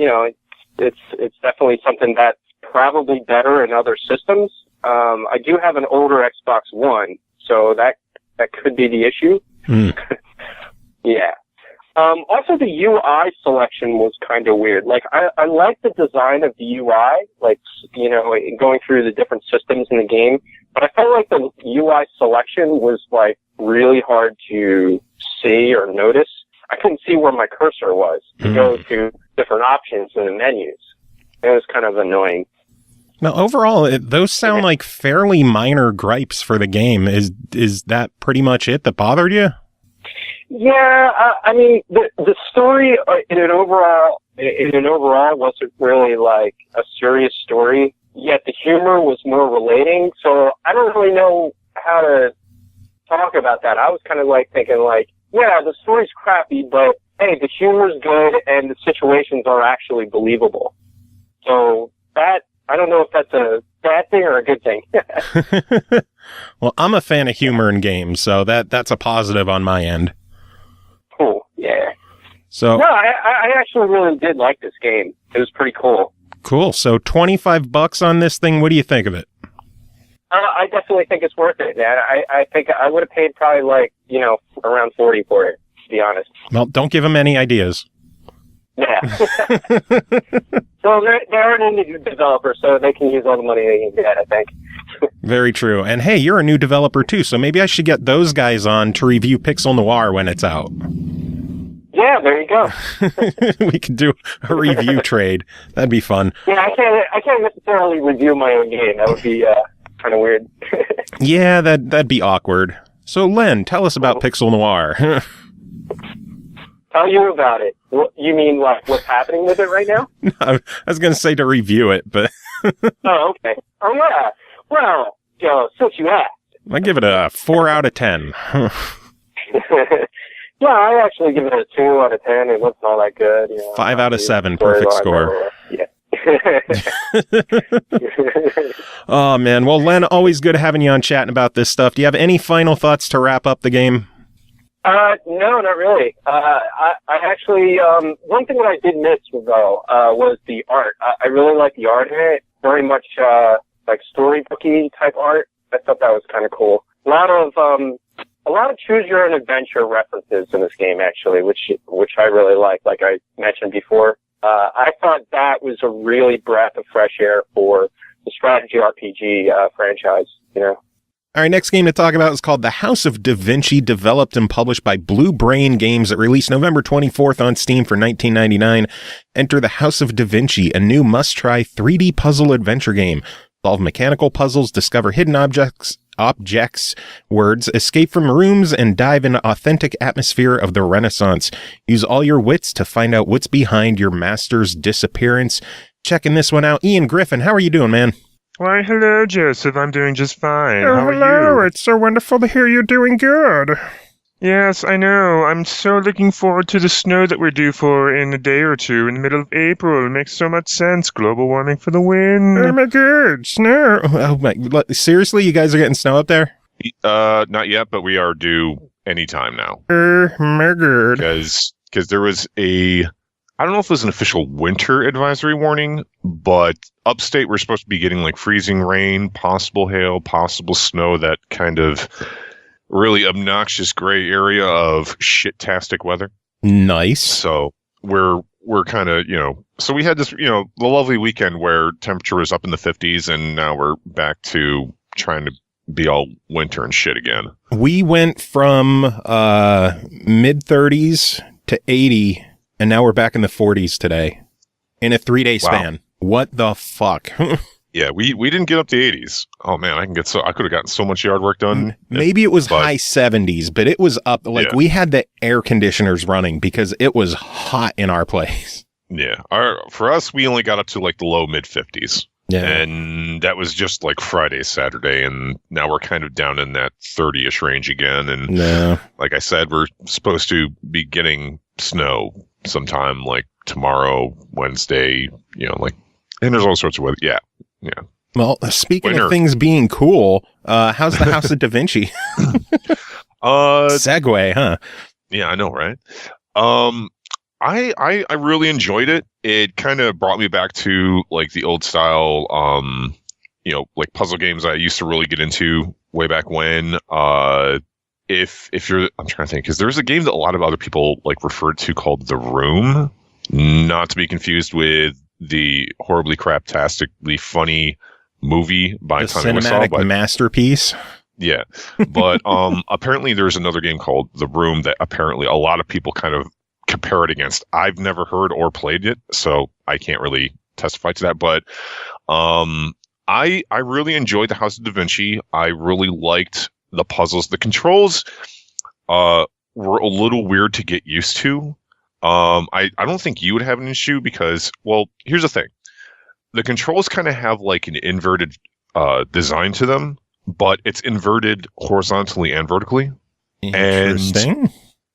E: it's definitely something that's probably better in other systems. I do have an older Xbox One, so that could be the issue. Yeah. Also, the UI selection was kind of weird. Like, I like the design of the UI, like, going through the different systems in the game, but I felt like the UI selection was, like, really hard to see or notice. I couldn't see where my cursor was to go to different options in the menus. It was kind of annoying.
B: Now, overall, those sound like fairly minor gripes for the game. Is that pretty much it that bothered you?
E: Yeah, I mean, the story in an overall wasn't really like a serious story. Yet the humor was more relating. So I don't really know how to talk about that. I was kind of like thinking like, yeah, the story's crappy, but hey, the humor's good and the situations are actually believable. So that, I don't know if that's a bad thing or a good thing.
B: Well, I'm a fan of humor in games, so that's a positive on my end.
E: Cool, yeah.
B: So
E: no, I actually really did like this game. It was pretty cool.
B: Cool. So $25 on this thing. What do you think of it?
E: I definitely think it's worth it, man. I think I would have paid probably like, around 40 for it, to be honest.
B: Well, don't give them any ideas.
E: Yeah. So they're an indie developer, so they can use all the money they can get, I think.
B: Very true. And hey, you're a new developer too, so maybe I should get those guys on to review Pixel Noir when it's out.
E: Yeah, there you go.
B: We could do a review trade. That'd be fun.
E: Yeah, I can't necessarily review my own game. That would be kind of weird.
B: Yeah, that'd be awkward. So, Len, tell us about Pixel Noir.
E: Tell you about it. You mean like what's happening with it right now?
B: No, I was going to say to review it, but...
E: Oh, okay. Oh, yeah. Well, since you asked.
B: I give it a 4 out of 10.
E: Yeah, I actually give it a 2 out of 10. It wasn't all that good.
B: 5 out of 7, perfect score.
E: Yeah.
B: Oh, man. Well, Len, always good having you on chatting about this stuff. Do you have any final thoughts to wrap up the game?
E: No, not really. I actually, one thing that I did miss, though, was the art. I really like the art in it. Very much, like storybooky type art. I thought that was kind of cool. A lot of choose your own adventure references in this game, actually, which I really like I mentioned before. I thought that was a really breath of fresh air for the strategy RPG, franchise,
B: All right, next game to talk about is called The House of Da Vinci, developed and published by Blue Brain Games. It released November 24th on Steam for $19.99. Enter The House of Da Vinci, a new must-try 3D puzzle adventure game. Solve mechanical puzzles, discover hidden objects, words, escape from rooms, and dive into authentic atmosphere of the Renaissance. Use all your wits to find out what's behind your master's disappearance. Checking this one out. Ian Griffin, how are you doing, man?
F: Why, hello, Joseph. I'm doing just fine.
B: Oh,
F: how are
B: hello.
F: you?
B: It's so wonderful to hear you're doing good.
F: Yes, I know. I'm so looking forward to the snow that we're due for in a day or two in the middle of April. It makes so much sense. Global warming for the win.
B: Oh, my God. Snow. Oh, my. Seriously? You guys are getting snow up there?
G: Not yet, but we are due anytime now.
B: My God.
G: Because there was I don't know if it was an official winter advisory warning, but upstate we're supposed to be getting like freezing rain, possible hail, possible snow, that kind of really obnoxious gray area of shit-tastic weather.
B: Nice.
G: So we're we're kind of, so we had this, the lovely weekend where temperature was up in the 50s, and now we're back to trying to be all winter and shit again.
B: We went from mid 30s to 80, and now we're back in the 40s today in a 3-day span. Wow. What the fuck?
G: Yeah, we didn't get up to 80s. Oh man, I could have gotten so much yard work done.
B: Maybe it was high 70s, but it was up. Like we had the air conditioners running because it was hot in our place.
G: Yeah, for us, we only got up to like the low mid 50s. Yeah, and that was just like Friday, Saturday, and now we're kind of down in that 30-ish range again. And like I said, we're supposed to be getting snow sometime like tomorrow, Wednesday. And there's all sorts of weather. Yeah.
B: Well, speaking of things being cool, how's the House of Da Vinci? Segue, huh?
G: Yeah, I know, right? I really enjoyed it. It kind of brought me back to like the old style, like puzzle games I used to really get into way back when. If you're, I'm trying to think, because there's a game that a lot of other people like referred to called The Room, not to be confused with the horribly craptastically funny movie by Tommy Wiseau.
B: Cinematic masterpiece.
G: Yeah, but apparently there's another game called The Room that apparently a lot of people kind of compare it against. I've never heard or played it, so I can't really testify to that. But I really enjoyed the House of Da Vinci. I really liked the puzzles. The controls were a little weird to get used to. I don't think you would have an issue because, well, here's the thing. The controls kind of have like an inverted design to them, but it's inverted horizontally and vertically.
B: Interesting.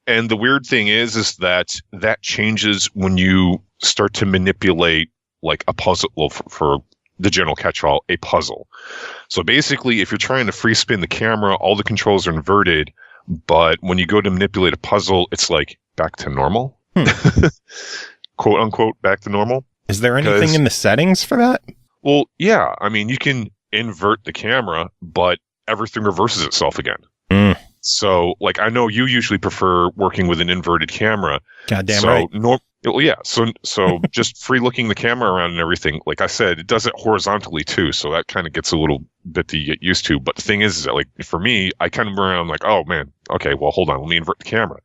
G: And the weird thing is that changes when you start to manipulate like a puzzle, well, for the general catch-all, a puzzle. So basically, if you're trying to free spin the camera, all the controls are inverted, but when you go to manipulate a puzzle, it's like back to normal. Quote unquote back to normal.
B: Is there anything in the settings for that?
G: Well, yeah. I mean, you can invert the camera, but everything reverses itself again. So, like, I know you usually prefer working with an inverted camera.
B: Goddamn right.
G: Well, yeah. So just free looking the camera around and everything. Like I said, it does it horizontally too. So that kind of gets a little bit to get used to. But the thing is that, like, for me, I kind of around like, oh man, okay, well, hold on, let me invert the camera.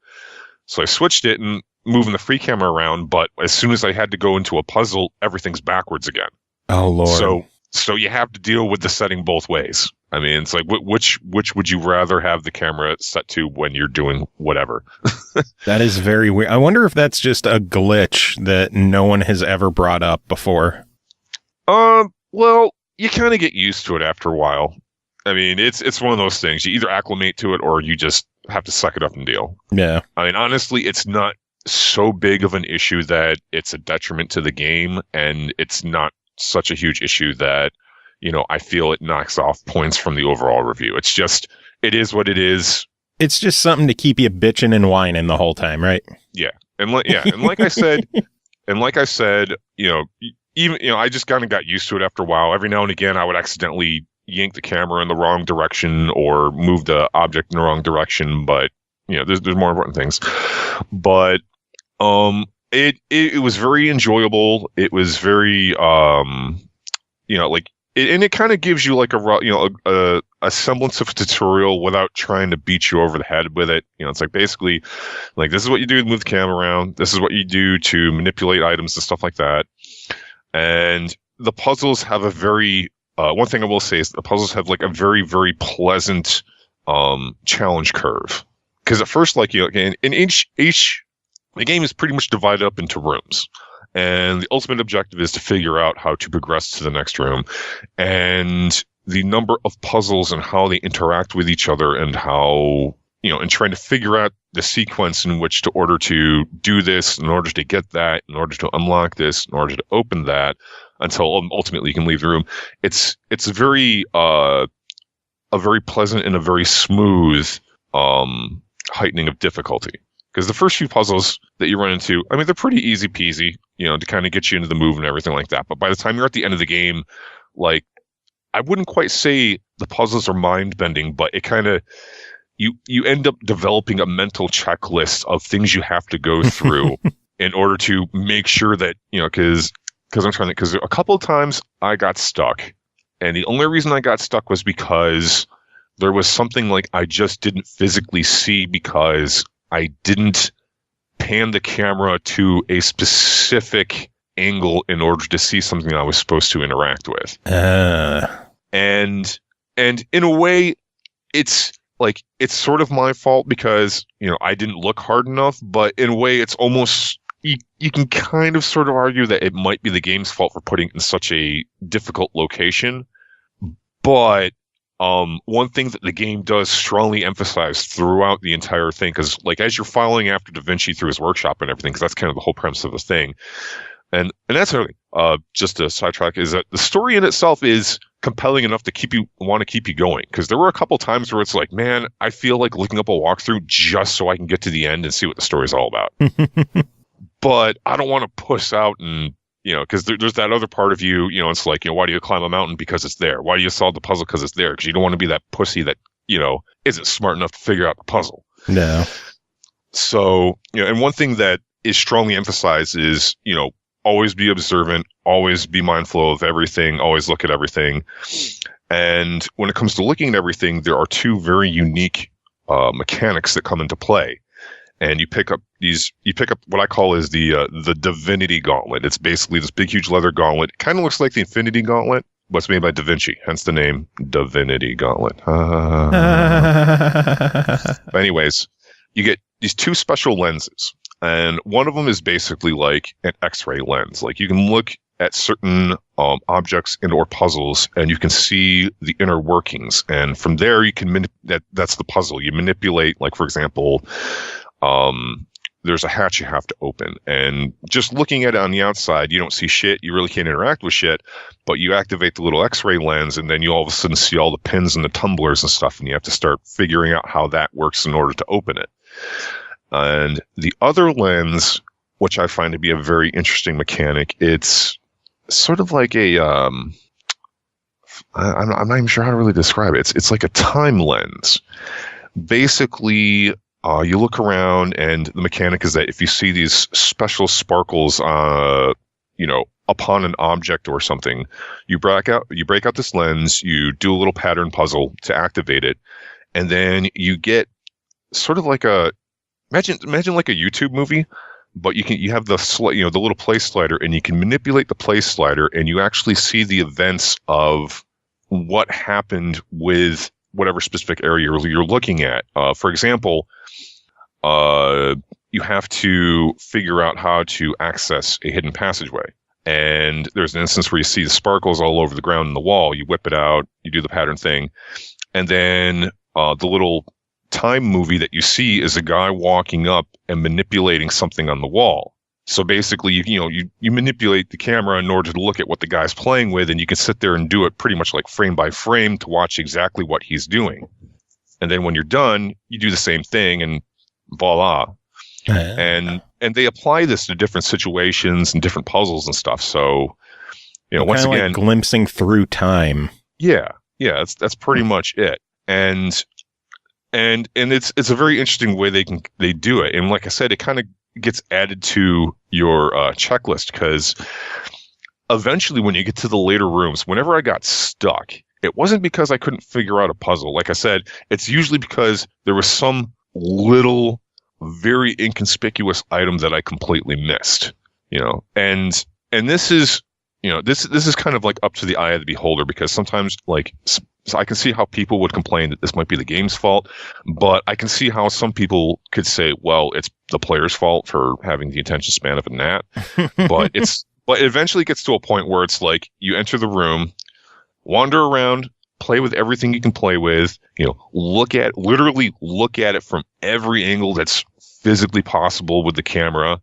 G: So I switched it and moving the free camera around, but as soon as I had to go into a puzzle, everything's backwards again.
B: Oh Lord.
G: So you have to deal with the setting both ways. I mean, it's like, which would you rather have the camera set to when you're doing whatever?
B: That is very weird. I wonder if that's just a glitch that no one has ever brought up before.
G: Well, you kind of get used to it after a while. I mean, it's one of those things. You either acclimate to it or you just have to suck it up and deal.
B: Yeah.
G: I mean, honestly, it's not so big of an issue that it's a detriment to the game, and it's not such a huge issue that, I feel it knocks off points from the overall review. It's just, it is what it is.
B: It's just something to keep you bitching and whining the whole time, right?
G: Yeah. And like I said, even, I just kind of got used to it after a while. Every now and again, I would accidentally yank the camera in the wrong direction or move the object in the wrong direction. But, there's more important things. But, it was very enjoyable. It was very, and it kind of gives you like a semblance of a tutorial without trying to beat you over the head with it. It's like basically like, this is what you do to move the camera around. This is what you do to manipulate items and stuff like that. And the puzzles have a very, one thing I will say is the puzzles have like a very, very pleasant, challenge curve. Cause at first, like, in each, the game is pretty much divided up into rooms. And the ultimate objective is to figure out how to progress to the next room. And the number of puzzles and how they interact with each other and how, and trying to figure out the sequence in which to order to do this, in order to get that, in order to unlock this, in order to open that, until ultimately you can leave the room. It's very, a very pleasant and a very smooth, heightening of difficulty. Because the first few puzzles that you run into, I mean, they're pretty easy peasy, to kind of get you into the move and everything like that. But by the time you're at the end of the game, like, I wouldn't quite say the puzzles are mind bending, but it kind of, you end up developing a mental checklist of things you have to go through in order to make sure that, because I'm trying to, because a couple of times I got stuck, and the only reason I got stuck was because there was something like I just didn't physically see because I didn't pan the camera to a specific angle in order to see something I was supposed to interact with. And in a way, it's sort of my fault because, I didn't look hard enough, but in a way it's almost, you can kind of sort of argue that it might be the game's fault for putting it in such a difficult location. But one thing that the game does strongly emphasize throughout the entire thing, because as you're following after Da Vinci through his workshop and everything, because that's kind of the whole premise of the thing, and that's really just a sidetrack, is that the story in itself is compelling enough to want to keep you going. Because there were a couple times where it's like, man, I feel like looking up a walkthrough just so I can get to the end and see what the story's all about. But I don't want to push out and, because there's that other part of you, it's like, why do you climb a mountain? Because it's there. Why do you solve the puzzle? Because it's there. Because you don't want to be that pussy that, isn't smart enough to figure out the puzzle.
B: No.
G: So, and one thing that is strongly emphasized is, always be observant, always be mindful of everything, always look at everything. And when it comes to looking at everything, there are two very unique mechanics that come into play. And you pick up what I call is the Divinity Gauntlet. It's basically this big, huge leather gauntlet. It kind of looks like the Infinity Gauntlet, but it's made by Da Vinci, hence the name Divinity Gauntlet. But anyways, you get these two special lenses, and one of them is basically like an X-ray lens. Like you can look at certain objects and or puzzles, and you can see the inner workings. And from there, you can that's the puzzle. You manipulate, like for example, there's a hatch you have to open, and just looking at it on the outside, you don't see shit. You really can't interact with shit, but you activate the little X-ray lens, and then you all of a sudden see all the pins and the tumblers and stuff, and you have to start figuring out how that works in order to open it. And the other lens, which I find to be a very interesting mechanic, it's sort of like a I'm not even sure how to really describe it. It's like a time lens. Basically, you look around, and the mechanic is that if you see these special sparkles, upon an object or something, you break out this lens, you do a little pattern puzzle to activate it, and then you get sort of like imagine like a YouTube movie, but you have the little play slider, and you can manipulate the play slider, and you actually see the events of what happened with whatever specific area you're looking at. For example, you have to figure out how to access a hidden passageway. And there's an instance where you see the sparkles all over the ground and the wall. You whip it out, you do the pattern thing, and then the little time movie that you see is a guy walking up and manipulating something on the wall. So basically, you manipulate the camera in order to look at what the guy's playing with, and you can sit there and do it pretty much like frame by frame to watch exactly what he's doing. And then when you're done, you do the same thing, and voila. And they apply this to different situations and different puzzles and stuff. So, once again,
B: like glimpsing through time.
G: Yeah, that's pretty much it. And it's a very interesting way they do it. And like I said, it kind of gets added to your checklist, because eventually when you get to the later rooms, whenever I got stuck, it wasn't because I couldn't figure out a puzzle. Like I said, it's usually because there was some little, very inconspicuous item that I completely missed. And this is this is kind of like up to the eye of the beholder, because sometimes so I can see how people would complain that this might be the game's fault, but I can see how some people could say, well, it's the player's fault for having the attention span of a gnat. But it eventually gets to a point where it's like you enter the room, wander around, play with everything you can play with, literally look at it from every angle that's physically possible with the camera,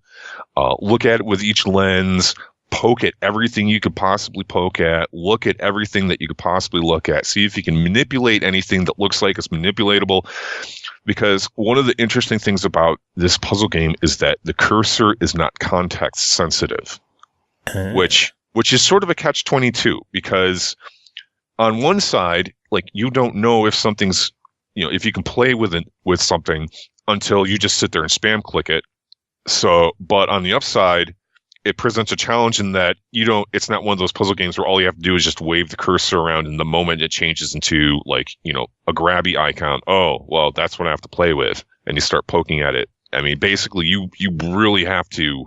G: look at it with each lens, poke at everything you could possibly poke at, look at everything that you could possibly look at, see if you can manipulate anything that looks like it's manipulatable. Because one of the interesting things about this puzzle game is that the cursor is not context sensitive, which is sort of a catch-22, because on one side, you don't know if something's, if you can play with something until you just sit there and spam click it. So, but on the upside, it presents a challenge in that it's not one of those puzzle games where all you have to do is just wave the cursor around, and the moment it changes into like, a grabby icon, oh, well, that's what I have to play with. And you start poking at it. I mean, basically you really have to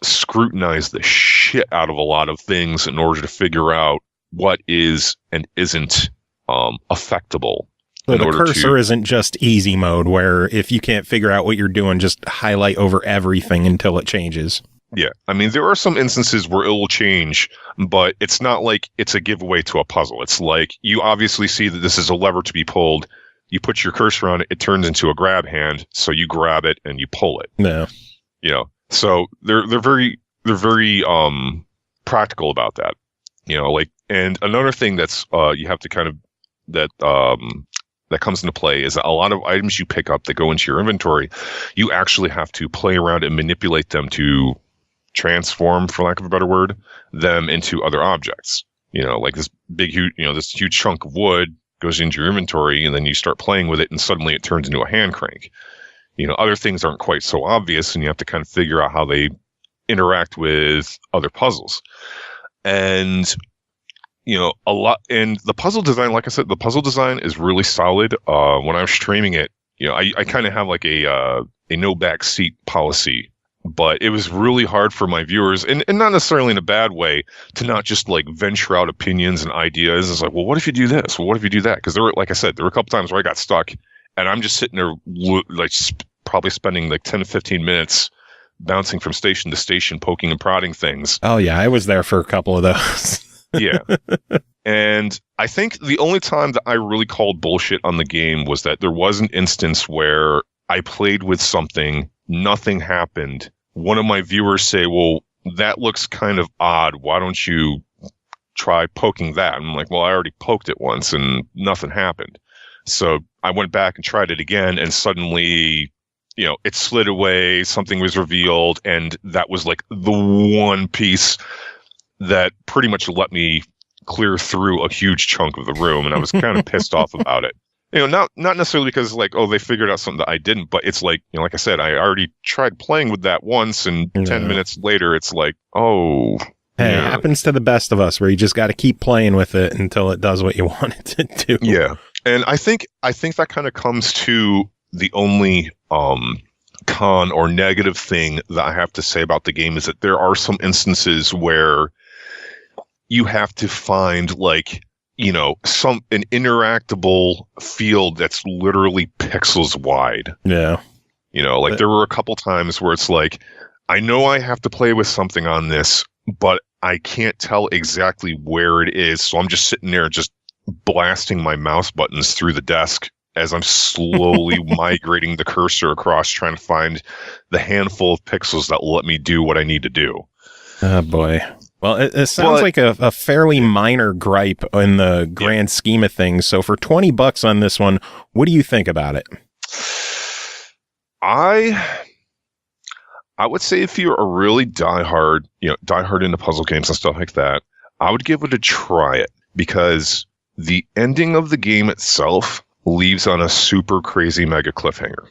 G: scrutinize the shit out of a lot of things in order to figure out what is and isn't affectable.
B: So the cursor isn't just easy mode where if you can't figure out what you're doing, just highlight over everything until it changes.
G: Yeah. I mean, there are some instances where it will change, but it's not like it's a giveaway to a puzzle. It's like you obviously see that this is a lever to be pulled. You put your cursor on it, it turns into a grab hand, so you grab it and you pull it.
B: No.
G: So they're very practical about that. And another thing that's you have to kind of that comes into play is that a lot of items you pick up that go into your inventory, you actually have to play around and manipulate them to transform, for lack of a better word, them into other objects. Like this big, huge, this huge chunk of wood goes into your inventory, and then you start playing with it, and suddenly it turns into a hand crank. Other things aren't quite so obvious, and you have to kind of figure out how they interact with other puzzles. And a lot, and the puzzle design, like I said, the puzzle design is really solid. When I was streaming it, I kind of have like a no backseat policy, but it was really hard for my viewers, and not necessarily in a bad way, to not just like venture out opinions and ideas. It's like, well, what if you do this? Well, what if you do that? Because like I said, there were a couple times where I got stuck, and I'm just sitting there like probably spending like 10 to 15 minutes bouncing from station to station, poking and prodding things.
B: Oh yeah, I was there for a couple of those.
G: Yeah. And I think the only time that I really called bullshit on the game was that there was an instance where I played with something, nothing happened. One of my viewers say, well, that looks kind of odd. Why don't you try poking that? I'm like, well, I already poked it once and nothing happened. So I went back and tried it again, and suddenly, it slid away, something was revealed, and that was like the one piece that pretty much let me clear through a huge chunk of the room, and I was kind of pissed off about it. Not necessarily because like, oh, they figured out something that I didn't, but it's like, like I said, I already tried playing with that once, and 10 minutes later, it's like, oh.
B: Hey, it happens to the best of us, where you just got to keep playing with it until it does what you want it to do.
G: Yeah, and I think that kind of comes to the only con or negative thing that I have to say about the game is that there are some instances where you have to find like, an interactable field that's literally pixels wide.
B: Yeah.
G: There were a couple times where it's like, I know I have to play with something on this, but I can't tell exactly where it is. So I'm just sitting there just blasting my mouse buttons through the desk as I'm slowly migrating the cursor across, trying to find the handful of pixels that will let me do what I need to do.
B: Oh, boy. Well, it sounds like a fairly minor gripe in the grand scheme of things. So for $20 on this one, what do you think about it?
G: I would say if you're a really diehard into puzzle games and stuff like that, I would give it a try it, because the ending of the game itself leaves on a super crazy mega cliffhanger.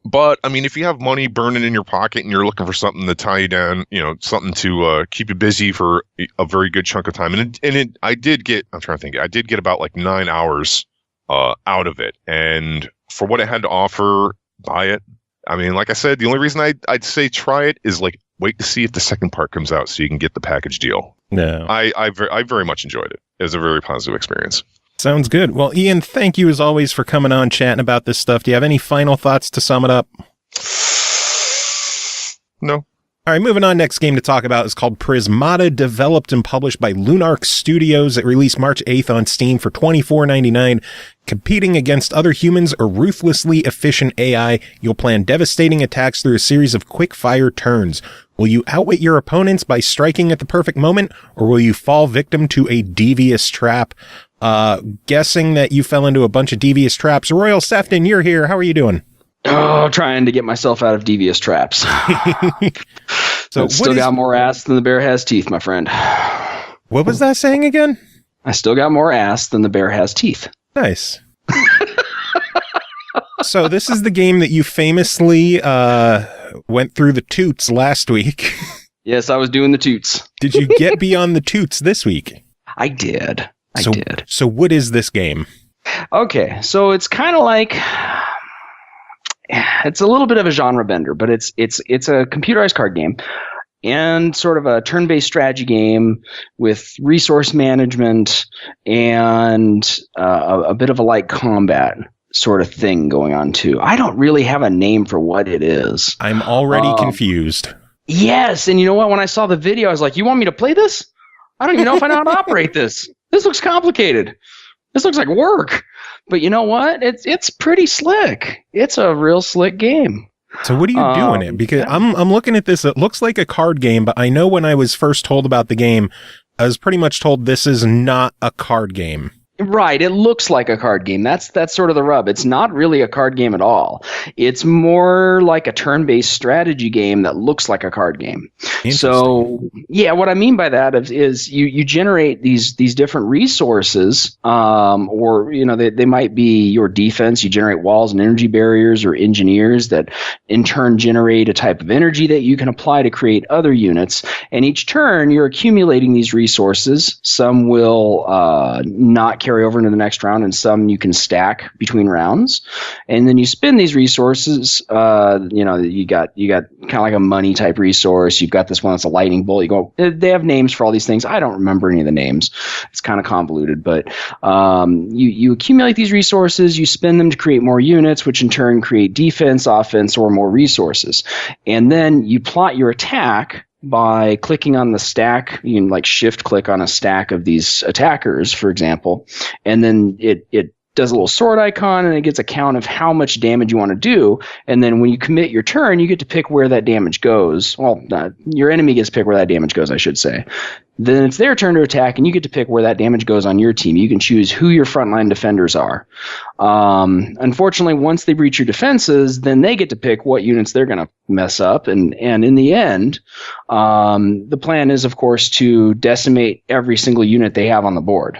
G: But I mean, if you have money burning in your pocket and you're looking for something to tie you down, something to keep you busy for a very good chunk of time, I did get about like 9 hours out of it, and for what it had to offer, buy it. I mean, like I said, the only reason I'd say try it is like wait to see if the second part comes out so you can get the package deal.
B: No,
G: I very much enjoyed it. It was a very positive experience.
B: Sounds good. Well, Ian, thank you as always for coming on, chatting about this stuff. Do you have any final thoughts to sum it up?
G: No.
B: All right, moving on. Next game to talk about is called Prismata, developed and published by Lunarch Studios. It released March 8th on Steam for $24.99. Competing against other humans or ruthlessly efficient AI, you'll plan devastating attacks through a series of quick-fire turns. Will you outwit your opponents by striking at the perfect moment, or will you fall victim to a devious trap? Guessing that you fell into a bunch of devious traps. Royal Sefton, you're here. How are you doing?
H: Oh, trying to get myself out of devious traps. So still got more ass than the bear has teeth, my friend.
B: What was that saying again?
H: I still got more ass than the bear has teeth.
B: Nice. So this is the game that you famously went through the toots last week.
H: Yes, I was doing the toots.
B: Did you get beyond the toots this week?
H: I did. I did.
B: So what is this game?
H: Okay, so it's kind of like, it's a little bit of a genre bender, but it's a computerized card game and sort of a turn-based strategy game with resource management and a bit of a light combat sort of thing going on too. I don't really have a name for what it is.
B: I'm already confused.
H: Yes, and you know what? When I saw the video, I was like, you want me to play this? I don't even know if I know how to operate this. This looks complicated. This looks like work. But you know what? It's pretty slick. It's a real slick game.
B: So what are you doing it? Because I'm looking at this. It looks like a card game, but I know when I was first told about the game, I was pretty much told this is not a card game.
H: Right, it looks like a card game. That's sort of the rub. It's not really a card game at all. It's more like a turn-based strategy game that looks like a card game. So, yeah, what I mean by that is you generate these different resources, or they might be your defense. You generate walls and energy barriers or engineers that in turn generate a type of energy that you can apply to create other units. And each turn, you're accumulating these resources. Some will not carry over into the next round, and some you can stack between rounds, and then you spend these resources. You got kind of like a money type resource. You've got this one that's a lightning bolt. They have names for all these things. I don't remember any of the names. It's kind of convoluted, but you accumulate these resources. You spend them to create more units, which in turn create defense, offense, or more resources, and then you plot your attack by clicking on the stack. You can like shift click on a stack of these attackers, for example, and then it does a little sword icon and it gets a count of how much damage you want to do. And then when you commit your turn, you get to pick where that damage goes. Well, your enemy gets to pick where that damage goes, I should say. Then it's their turn to attack, and you get to pick where that damage goes on your team. You can choose who your frontline defenders are. Unfortunately, once they breach your defenses, then they get to pick what units they're going to mess up. And in the end, the plan is, of course, to decimate every single unit they have on the board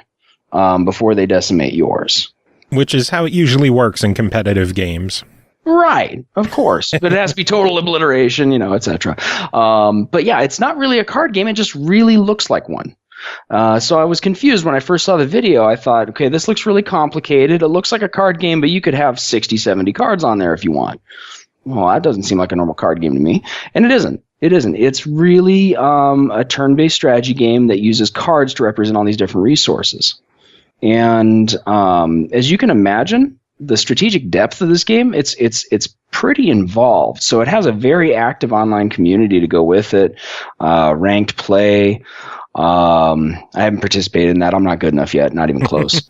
H: before they decimate yours.
B: Which is how it usually works in competitive games.
H: Right, of course. But it has to be total obliteration, etc. But yeah, it's not really a card game. It just really looks like one. So I was confused when I first saw the video. I thought, okay, this looks really complicated. It looks like a card game, but you could have 60, 70 cards on there if you want. Well, that doesn't seem like a normal card game to me. And it isn't. It's really a turn-based strategy game that uses cards to represent all these different resources. And as you can imagine, the strategic depth of this game, it's pretty involved. So it has a very active online community to go with it, ranked play. I haven't participated in that. I'm not good enough yet, not even close.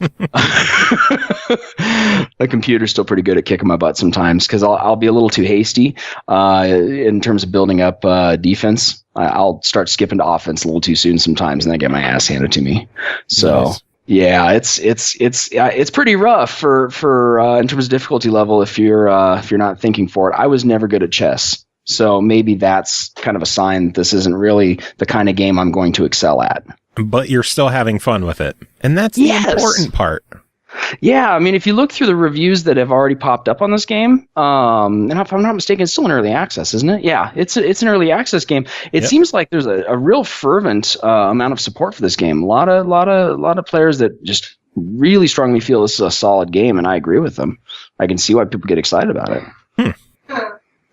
H: The computer's still pretty good at kicking my butt sometimes because I'll be a little too hasty in terms of building up defense. I'll start skipping to offense a little too soon sometimes, and then I get my ass handed to me. So. Nice. Yeah, it's pretty rough for in terms of difficulty level if you're not thinking for it. I was never good at chess, so maybe that's kind of a sign that this isn't really the kind of game I'm going to excel at. But
B: you're still having fun with it, and that's the important part.
H: Yeah, I mean, if you look through the reviews that have already popped up on this game, and if I'm not mistaken, it's still in early access, isn't it? Yeah, it's an early access game. It seems like there's a real fervent amount of support for this game. A lot of players that just really strongly feel this is a solid game, and I agree with them. I can see why people get excited about it.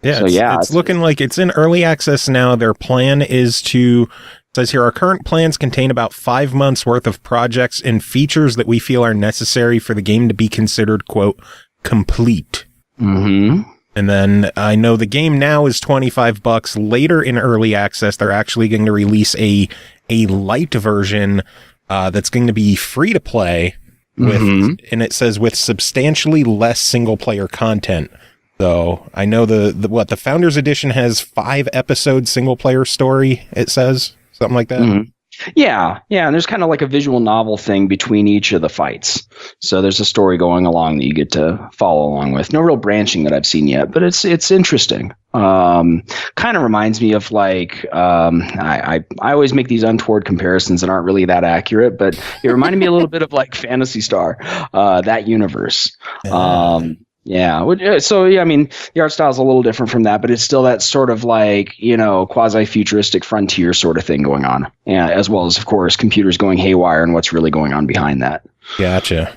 B: Yeah, so, it's looking like it's in early access now. Their plan is to... It says here, our current plans contain about 5 months worth of projects and features that we feel are necessary for the game to be considered, quote, complete.
H: Mm-hmm.
B: And then I know the game now is $25. Later in early access, they're actually going to release a light version that's going to be free to play with, and it says with substantially less single player content. So I know the Founders Edition has 5 episode single player story, it says. Something like that?
H: Mm-hmm. Yeah, and there's kind of like a visual novel thing between each of the fights. So there's a story going along that you get to follow along with. No real branching that I've seen yet, but it's interesting. Kind of reminds me of like, I always make these untoward comparisons that aren't really that accurate, but it reminded me a little bit of like Phantasy Star, that universe. So yeah, I mean, the art style is a little different from that, but it's still that sort of like, quasi-futuristic frontier sort of thing going on. Yeah, as well as, of course, computers going haywire and what's really going on behind that.
B: Gotcha.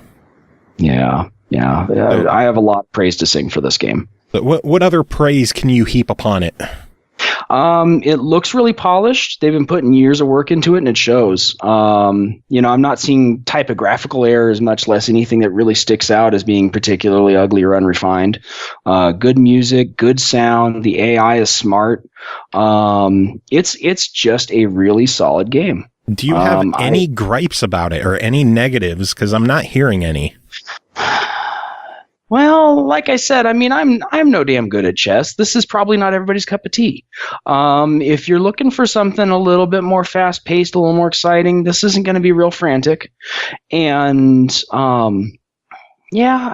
H: Yeah. I have a lot of praise to sing for this game.
B: But what other praise can you heap upon it?
H: It looks really polished. They've been putting years of work into it, and it shows. I'm not seeing typographical errors, much less anything that really sticks out as being particularly ugly or unrefined. Good music, good sound. The AI is smart. It's just a really solid game.
B: Do you have any gripes about it or any negatives? Because I'm not hearing any.
H: Well, like I said, I mean, I'm no damn good at chess. This is probably not everybody's cup of tea. If you're looking for something a little bit more fast-paced, a little more exciting, this isn't going to be real frantic. And I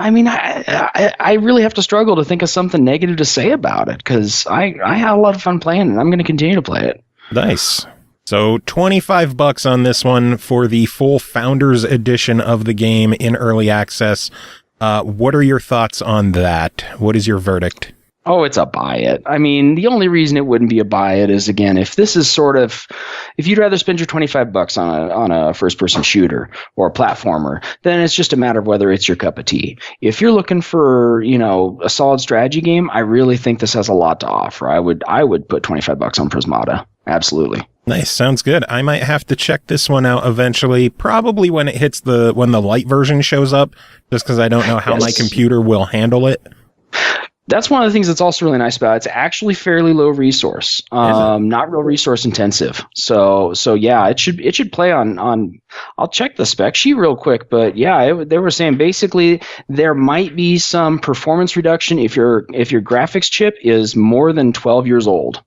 H: mean, I really have to struggle to think of something negative to say about it because I had a lot of fun playing it, and I'm going to continue to play it.
B: Nice. So $25 on this one for the full Founders Edition of the game in early access. What are your thoughts on that? What is your verdict?
H: Oh, it's a buy it. I mean, the only reason it wouldn't be a buy it is, again, if you'd rather spend your $25 on a first-person shooter or a platformer, then it's just a matter of whether it's your cup of tea. If you're looking for, a solid strategy game, I really think this has a lot to offer. I would put $25 on Prismata. Absolutely.
B: Nice. Sounds good. I might have to check this one out eventually, probably when it hits when the light version shows up, just because I don't know how my computer will handle it.
H: That's one of the things that's also really nice about it. It's actually fairly low resource, not real resource intensive. So yeah, it should play on. I'll check the spec sheet real quick, but yeah, they were saying basically there might be some performance reduction if your graphics chip is more than 12 years old.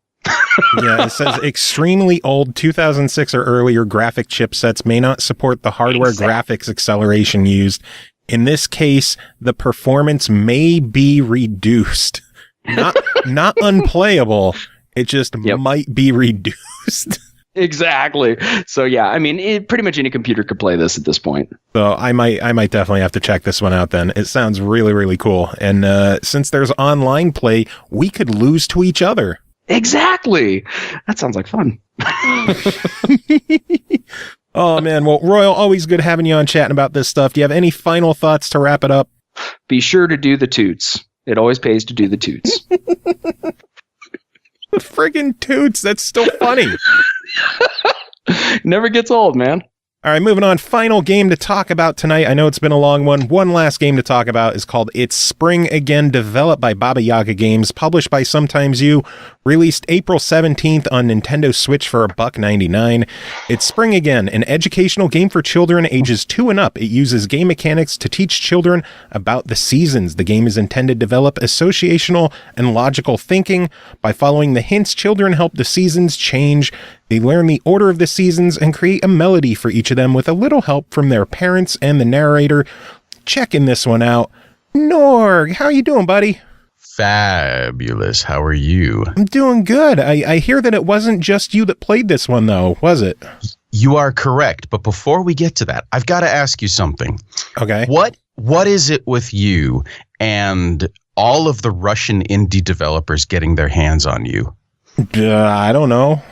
B: Yeah, it says extremely old 2006 or earlier graphic chipsets may not support the hardware graphics acceleration used. In this case, the performance may be reduced. Not unplayable. It just might be reduced.
H: Exactly. So yeah, I mean, pretty much any computer could play this at this point.
B: So I might definitely have to check this one out then. It sounds really, really cool. And since there's online play, we could lose to each other.
H: Exactly. That sounds like fun.
B: Oh, man. Well, Royal, always good having you on chatting about this stuff. Do you have any final thoughts to wrap it up?
H: Be sure to do the toots. It always pays to do the toots.
B: The friggin' toots. That's still funny.
H: Never gets old, man.
B: All right, moving on. Final game to talk about tonight. I know it's been a long one. One last game to talk about is called It's Spring Again, developed by Baba Yaga Games, published by Sometimes You, released April 17th on Nintendo Switch for $1.99. It's Spring Again, an educational game for children ages 2 and up. It uses game mechanics to teach children about the seasons. The game is intended to develop associational and logical thinking. By following the hints, children help the seasons change. They learn the order of the seasons and create a melody for each of them with a little help from their parents and the narrator. Checking this one out. Norg, how are you doing, buddy?
A: Fabulous. How are you?
B: I'm doing good. I hear that it wasn't just you that played this one, though, was it?
A: You are correct. But before we get to that, I've got to ask you something.
B: Okay.
A: What is it with you and all of the Russian indie developers getting their hands on you?
B: I don't know.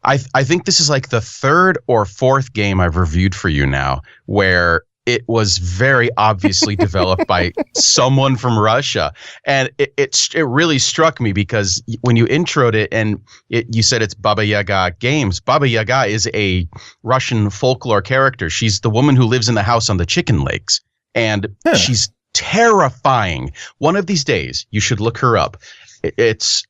A: I think this is like the 3rd or 4th game I've reviewed for you now where it was very obviously developed by someone from Russia. And it really struck me because when you introed it and you said it's Baba Yaga Games, Baba Yaga is a Russian folklore character. She's the woman who lives in the house on the chicken lakes. And she's terrifying. One of these days, you should look her up. It's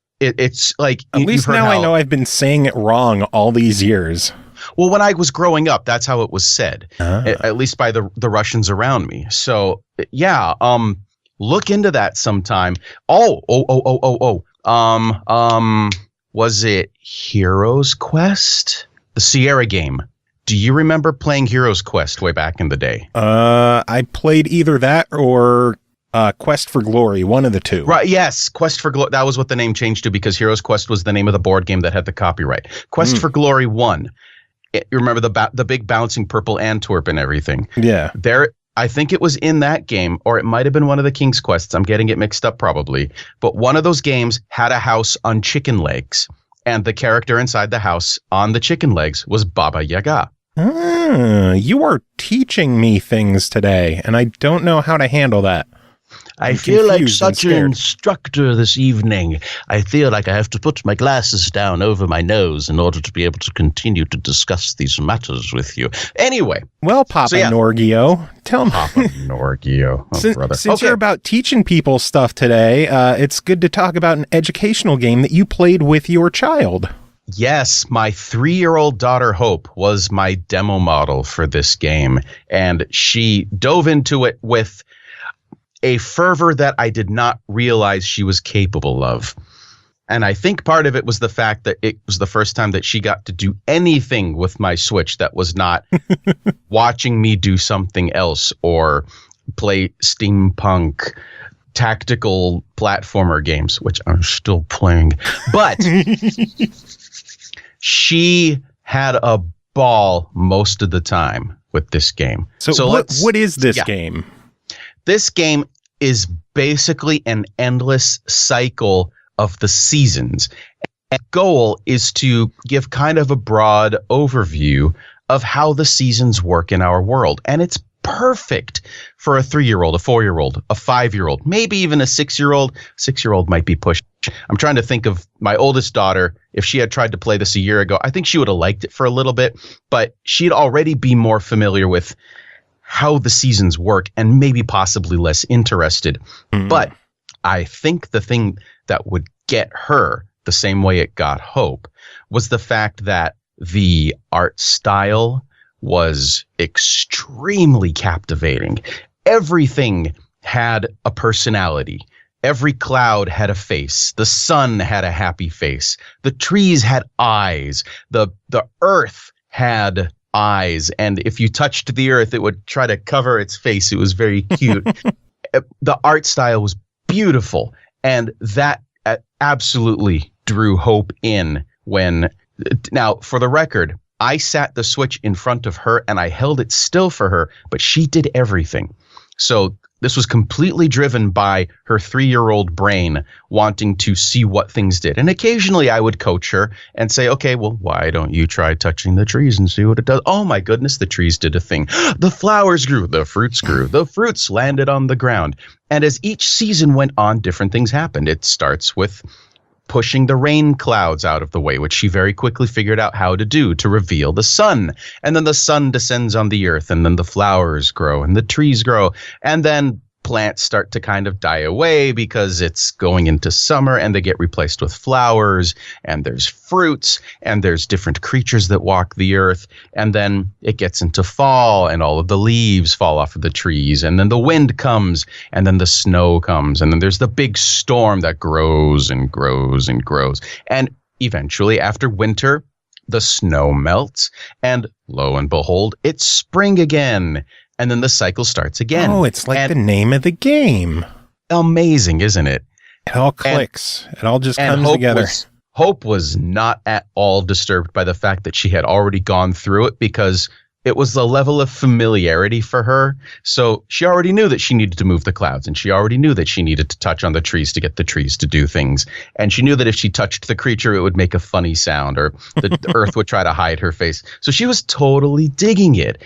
A: like
B: at least now I know I've been saying it wrong all these years.
A: Well, when I was growing up, that's how it was said, at least by the Russians around me. So yeah, look into that sometime. Was it Heroes Quest? The Sierra game. Do you remember playing Heroes Quest way back in the day?
B: I played either that or Quest for Glory, one of the two.
A: Right, yes, Quest for Glory. That was what the name changed to because Heroes Quest was the name of the board game that had the copyright. Quest for Glory 1. You remember the big bouncing purple Antwerp and everything.
B: Yeah.
A: I think it was in that game, or it might have been one of the King's Quests. I'm getting it mixed up probably. But one of those games had a house on chicken legs. And the character inside the house on the chicken legs was Baba Yaga.
B: You are teaching me things today, and I don't know how to handle that.
A: I feel like such an instructor this evening. I feel like I have to put my glasses down over my nose in order to be able to continue to discuss these matters with you. Anyway.
B: Well, Papa Norgio, tell me.
A: Papa Norgio.
B: Since you're about teaching people stuff today, it's good to talk about an educational game that you played with your child.
A: Yes, my 3-year-old daughter Hope was my demo model for this game, and she dove into it with a fervor that I did not realize she was capable of. And I think part of it was the fact that it was the first time that she got to do anything with my Switch that was not watching me do something else or play steampunk tactical platformer games, which I'm still playing. But she had a ball most of the time with this game.
B: So what is this game?
A: This game is basically an endless cycle of the seasons. And the goal is to give kind of a broad overview of how the seasons work in our world. And it's perfect for a 3-year-old, a 4-year-old, a 5-year-old, maybe even a 6-year-old. 6-year-old might be pushed. I'm trying to think of my oldest daughter. If she had tried to play this a year ago, I think she would have liked it for a little bit, but she'd already be more familiar with how the seasons work and maybe possibly less interested. But I think the thing that would get her the same way it got Hope was the fact that the art style was extremely captivating. Everything had a personality. Every cloud had a face. The sun had a happy face. The trees had eyes. The earth had eyes, and if you touched the earth, it would try to cover its face. It was very cute. The art style was beautiful, and that absolutely drew Hope in when... Now, for the record, I sat the Switch in front of her, and I held it still for her, but she did everything. So this was completely driven by her 3-year-old brain wanting to see what things did. And occasionally I would coach her and say, okay, well, why don't you try touching the trees and see what it does? Oh, my goodness, the trees did a thing. The flowers grew, the fruits grew, the fruits landed on the ground. And as each season went on, different things happened. It starts with pushing the rain clouds out of the way, which she very quickly figured out how to do to reveal the sun. And then the sun descends on the earth, and then the flowers grow and the trees grow. And then plants start to kind of die away because it's going into summer and they get replaced with flowers, and there's fruits, and there's different creatures that walk the earth. And then it gets into fall and all of the leaves fall off of the trees, and then the wind comes, and then the snow comes, and then there's the big storm that grows and grows and grows. And eventually, after winter, the snow melts, and lo and behold, it's spring again. And then the cycle starts again.
B: Oh, it's like the name of the game.
A: Amazing, isn't it?
B: It all clicks. It all just comes together.
A: Hope was not at all disturbed by the fact that she had already gone through it, because it was the level of familiarity for her. So she already knew that she needed to move the clouds, and she already knew that she needed to touch on the trees to get the trees to do things. And she knew that if she touched the creature, it would make a funny sound, or the earth would try to hide her face. So she was totally digging it.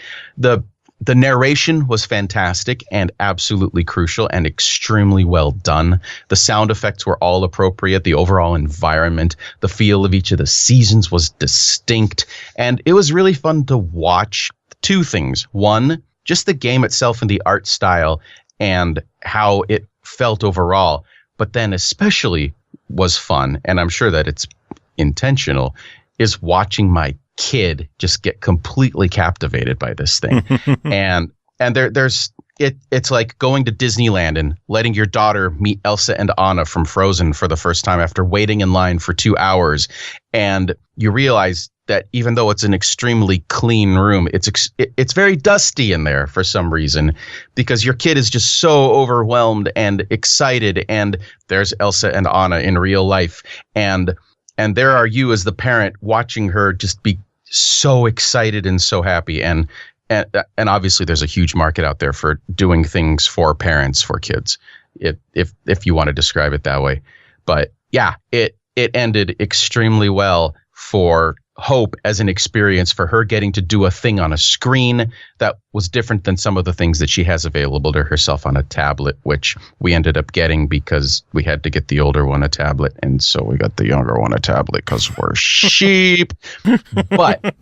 A: The narration was fantastic and absolutely crucial and extremely well done. The sound effects were all appropriate. The overall environment, the feel of each of the seasons was distinct. And it was really fun to watch two things. One, just the game itself and the art style and how it felt overall. But then especially was fun, and I'm sure that it's intentional, is watching my kid just get completely captivated by this thing. and it's like going to Disneyland and letting your daughter meet Elsa and Anna from Frozen for the first time after waiting in line for 2 hours. And you realize that even though it's an extremely clean room, it's very dusty in there for some reason, because your kid is just so overwhelmed and excited. And there's Elsa and Anna in real life. And there are you as the parent watching her just be so excited and so happy. And and obviously there's a huge market out there for doing things for parents for kids, if you want to describe it that way. But yeah, it ended extremely well for Hope as an experience, for her getting to do a thing on a screen that was different than some of the things that she has available to herself on a tablet, which we ended up getting because we had to get the older one a tablet. And so we got the younger one a tablet because we're sheep. But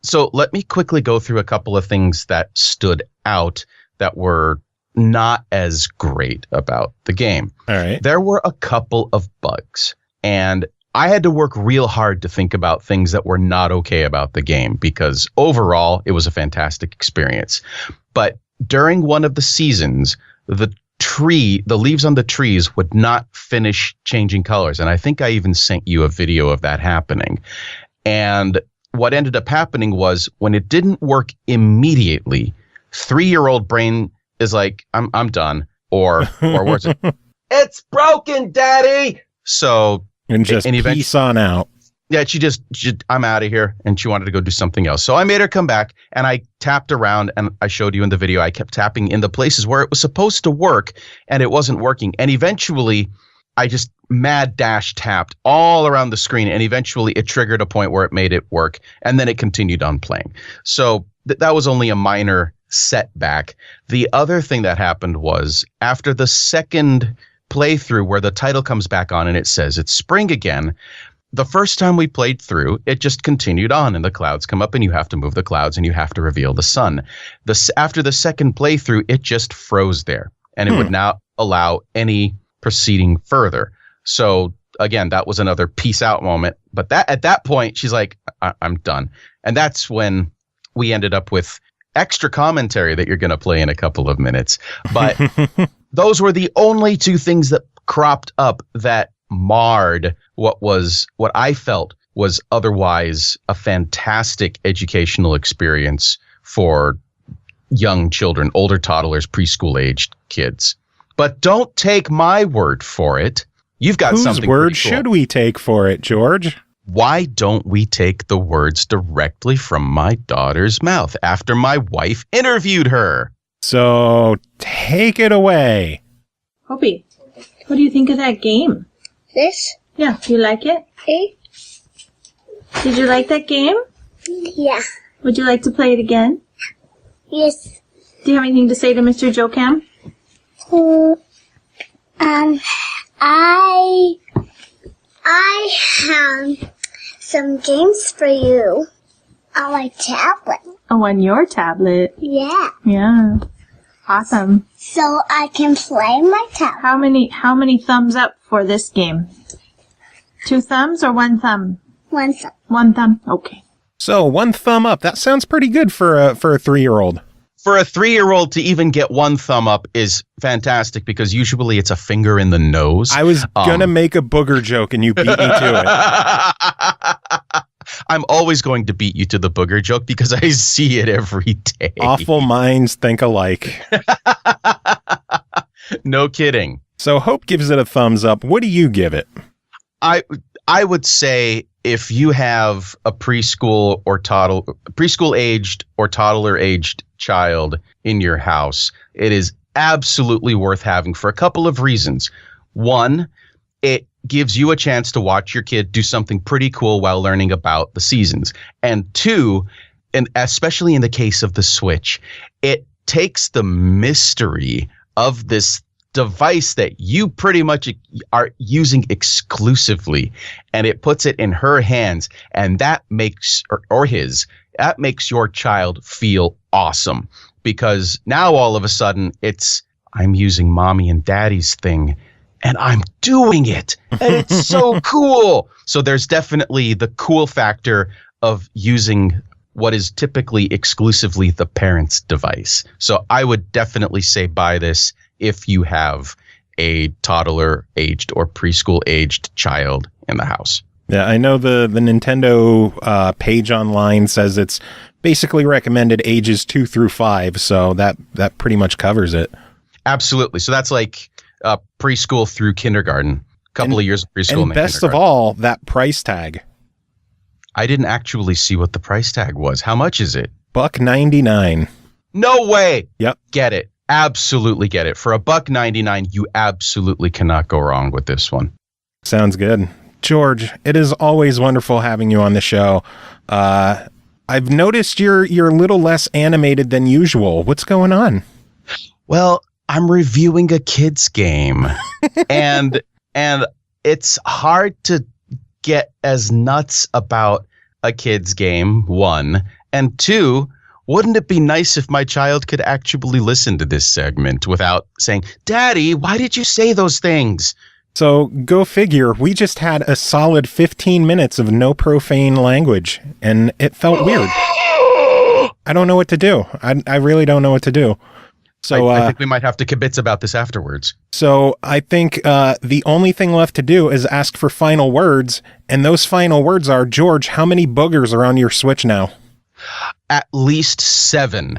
A: so let me quickly go through a couple of things that stood out that were not as great about the game.
B: All right.
A: There were a couple of bugs, and I had to work real hard to think about things that were not okay about the game, because overall it was a fantastic experience. But during one of the seasons, the leaves on the trees would not finish changing colors. And I think I even sent you a video of that happening. And what ended up happening was, when it didn't work immediately, 3-year-old brain is like, I'm done. Or was it? It's broken, Daddy. So,
B: and peace on out.
A: Yeah, she I'm out of here. And she wanted to go do something else. So I made her come back, and I tapped around, and I showed you in the video, I kept tapping in the places where it was supposed to work, and it wasn't working. And eventually I just mad dash tapped all around the screen, and eventually it triggered a point where it made it work, and then it continued on playing. So that was only a minor setback. The other thing that happened was, after the second playthrough where the title comes back on and it says it's spring again, the first time we played through, it just continued on, and the clouds come up, and you have to move the clouds, and you have to reveal the sun. After the second playthrough, it just froze there, and it would not allow any proceeding further. So again, that was another peace out moment. But at that point, she's like, I'm done. And that's when we ended up with extra commentary that you're going to play in a couple of minutes. But those were the only two things that cropped up that marred what I felt was otherwise a fantastic educational experience for young children, older toddlers, preschool aged kids. But don't take my word for it. You've got something. Whose
B: word should we take for it, George?
A: Why don't we take the words directly from my daughter's mouth after my wife interviewed her?
B: So take it away.
I: Hoppy, what do you think of that game?
J: This?
I: Yeah, you like it?
J: Eh?
I: Did you like that game?
J: Yeah.
I: Would you like to play it again?
J: Yes.
I: Do you have anything to say to Mr. Jocam?
J: I have some games for you on my tablet.
I: Oh, on your tablet?
J: Yeah.
I: Yeah. Awesome.
J: So I can play my tablet.
I: How many thumbs up for this game? 2 thumbs or 1 thumb?
J: 1 thumb.
I: 1 thumb. Okay.
B: So 1 thumb up. That sounds pretty good for a 3-year-old.
A: For a 3-year-old to even get 1 thumb up is fantastic, because usually it's a finger in the nose.
B: I was gonna make a booger joke and you beat me to
A: it. I'm always going to beat you to the booger joke because I see it every day.
B: Awful minds think alike.
A: No kidding.
B: So Hope gives it a thumbs up. What do you give it?
A: I would say, if you have a preschool aged or toddler aged child in your house, it is absolutely worth having for a couple of reasons. One, it gives you a chance to watch your kid do something pretty cool while learning about the seasons. And 2, and especially in the case of the Switch, it takes the mystery of this device that you pretty much are using exclusively, and it puts it in her hands, and that makes that makes your child feel awesome, because now all of a sudden I'm using mommy and daddy's thing and I'm doing it, and it's so cool. So there's definitely the cool factor of using what is typically exclusively the parent's device. So I would definitely say buy this if you have a toddler aged or preschool aged child in the house.
B: Yeah, I know the Nintendo page online says it's basically recommended ages 2 through 5, so that pretty much covers it.
A: Absolutely. So that's like preschool through kindergarten, a couple of years of preschool.
B: And best of all, that price tag.
A: I didn't actually see what the price tag was. How much is it?
B: $1.99.
A: No way.
B: Yep.
A: Get it. Absolutely get it. For $1.99, you absolutely cannot go wrong with this one.
B: Sounds good. George, it is always wonderful having you on the show. I've noticed you're a little less animated than usual. What's going on?
A: Well, I'm reviewing a kid's game. and it's hard to get as nuts about a kid's game, one. And two, wouldn't it be nice if my child could actually listen to this segment without saying, Daddy, why did you say those things?
B: So go figure, we just had a solid 15 minutes of no profane language, and it felt weird. I don't know what to do. I really don't know what to do. So
A: I think we might have to kibitz about this afterwards.
B: So I think the only thing left to do is ask for final words, and those final words are, George, how many boogers are on your Switch now?
A: At least 7.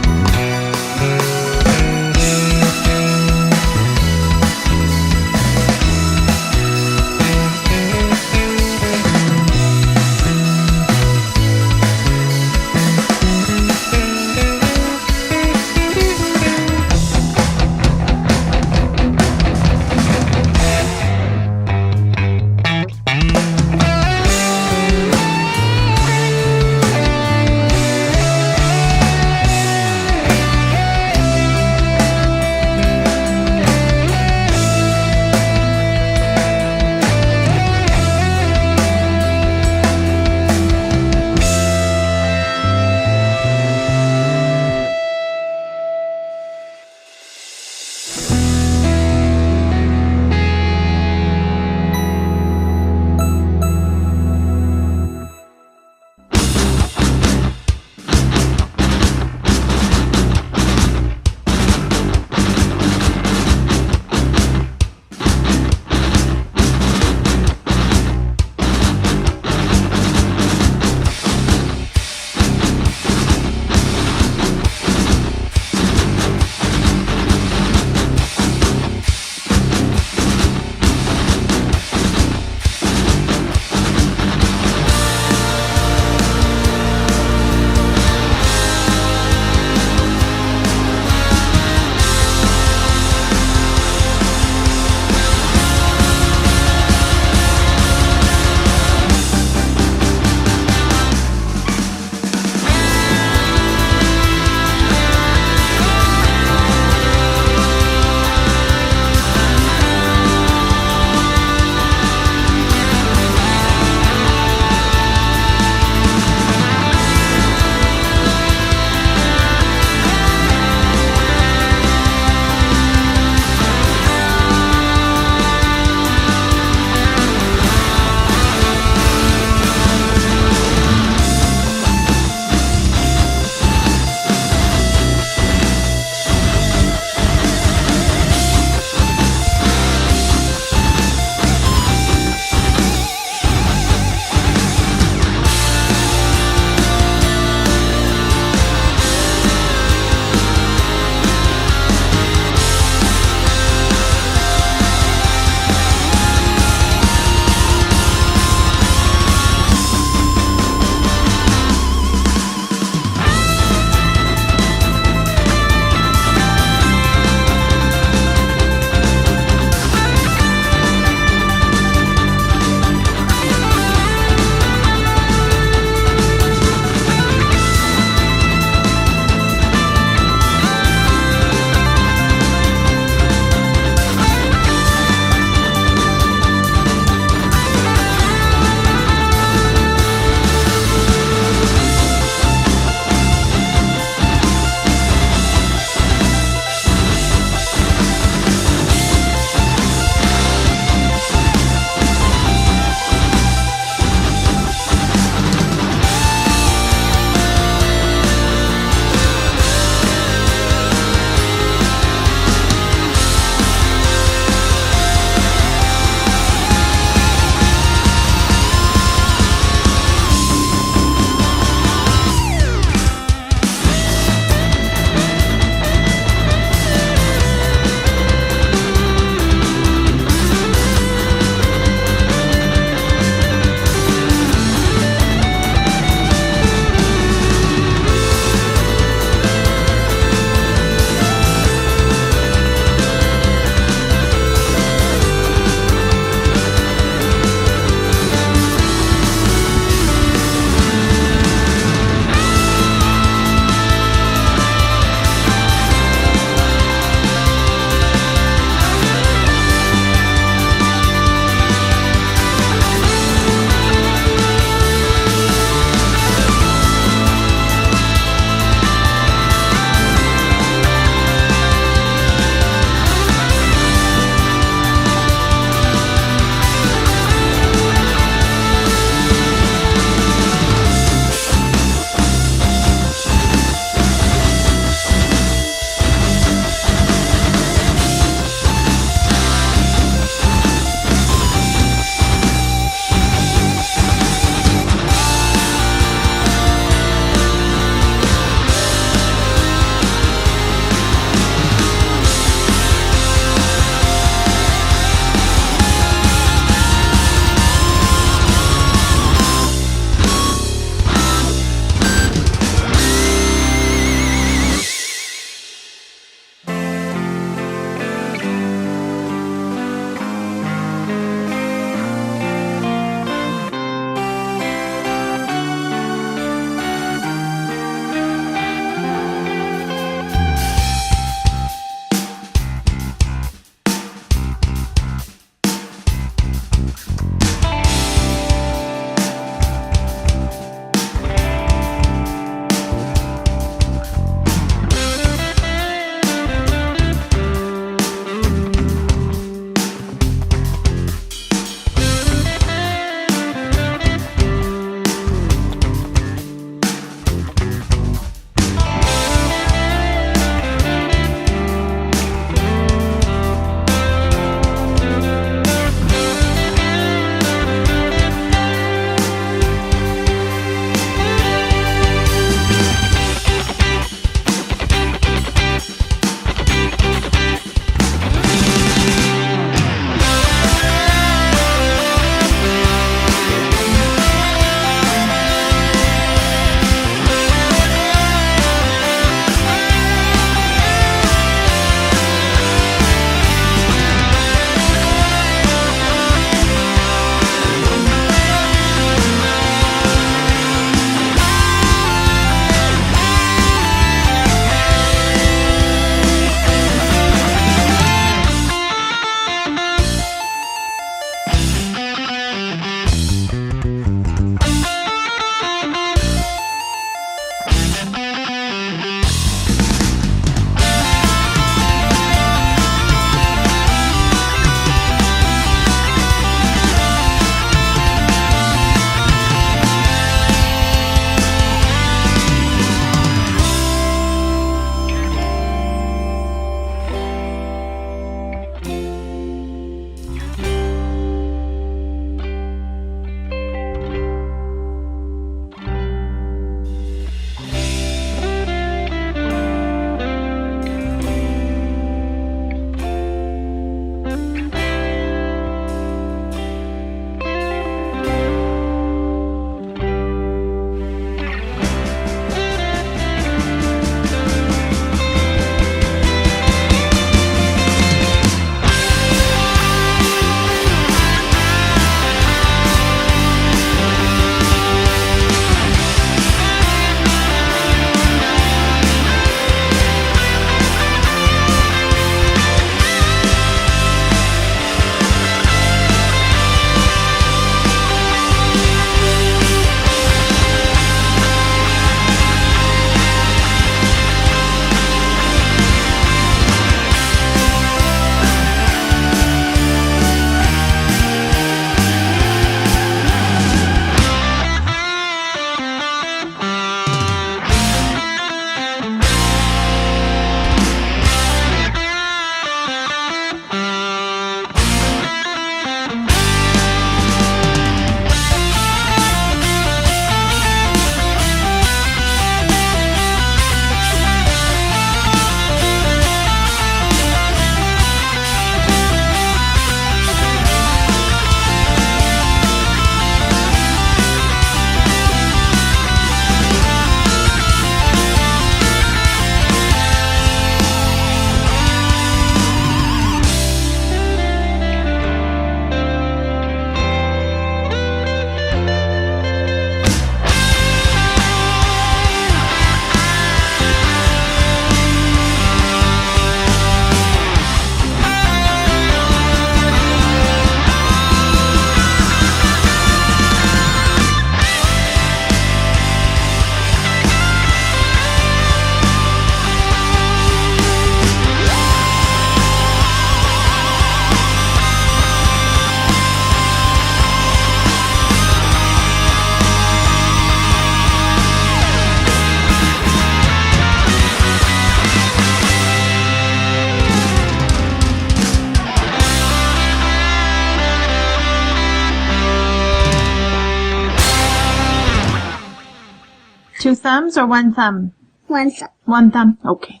I: 2 thumbs or 1 thumb?
J: One thumb.
I: 1 thumb. Okay.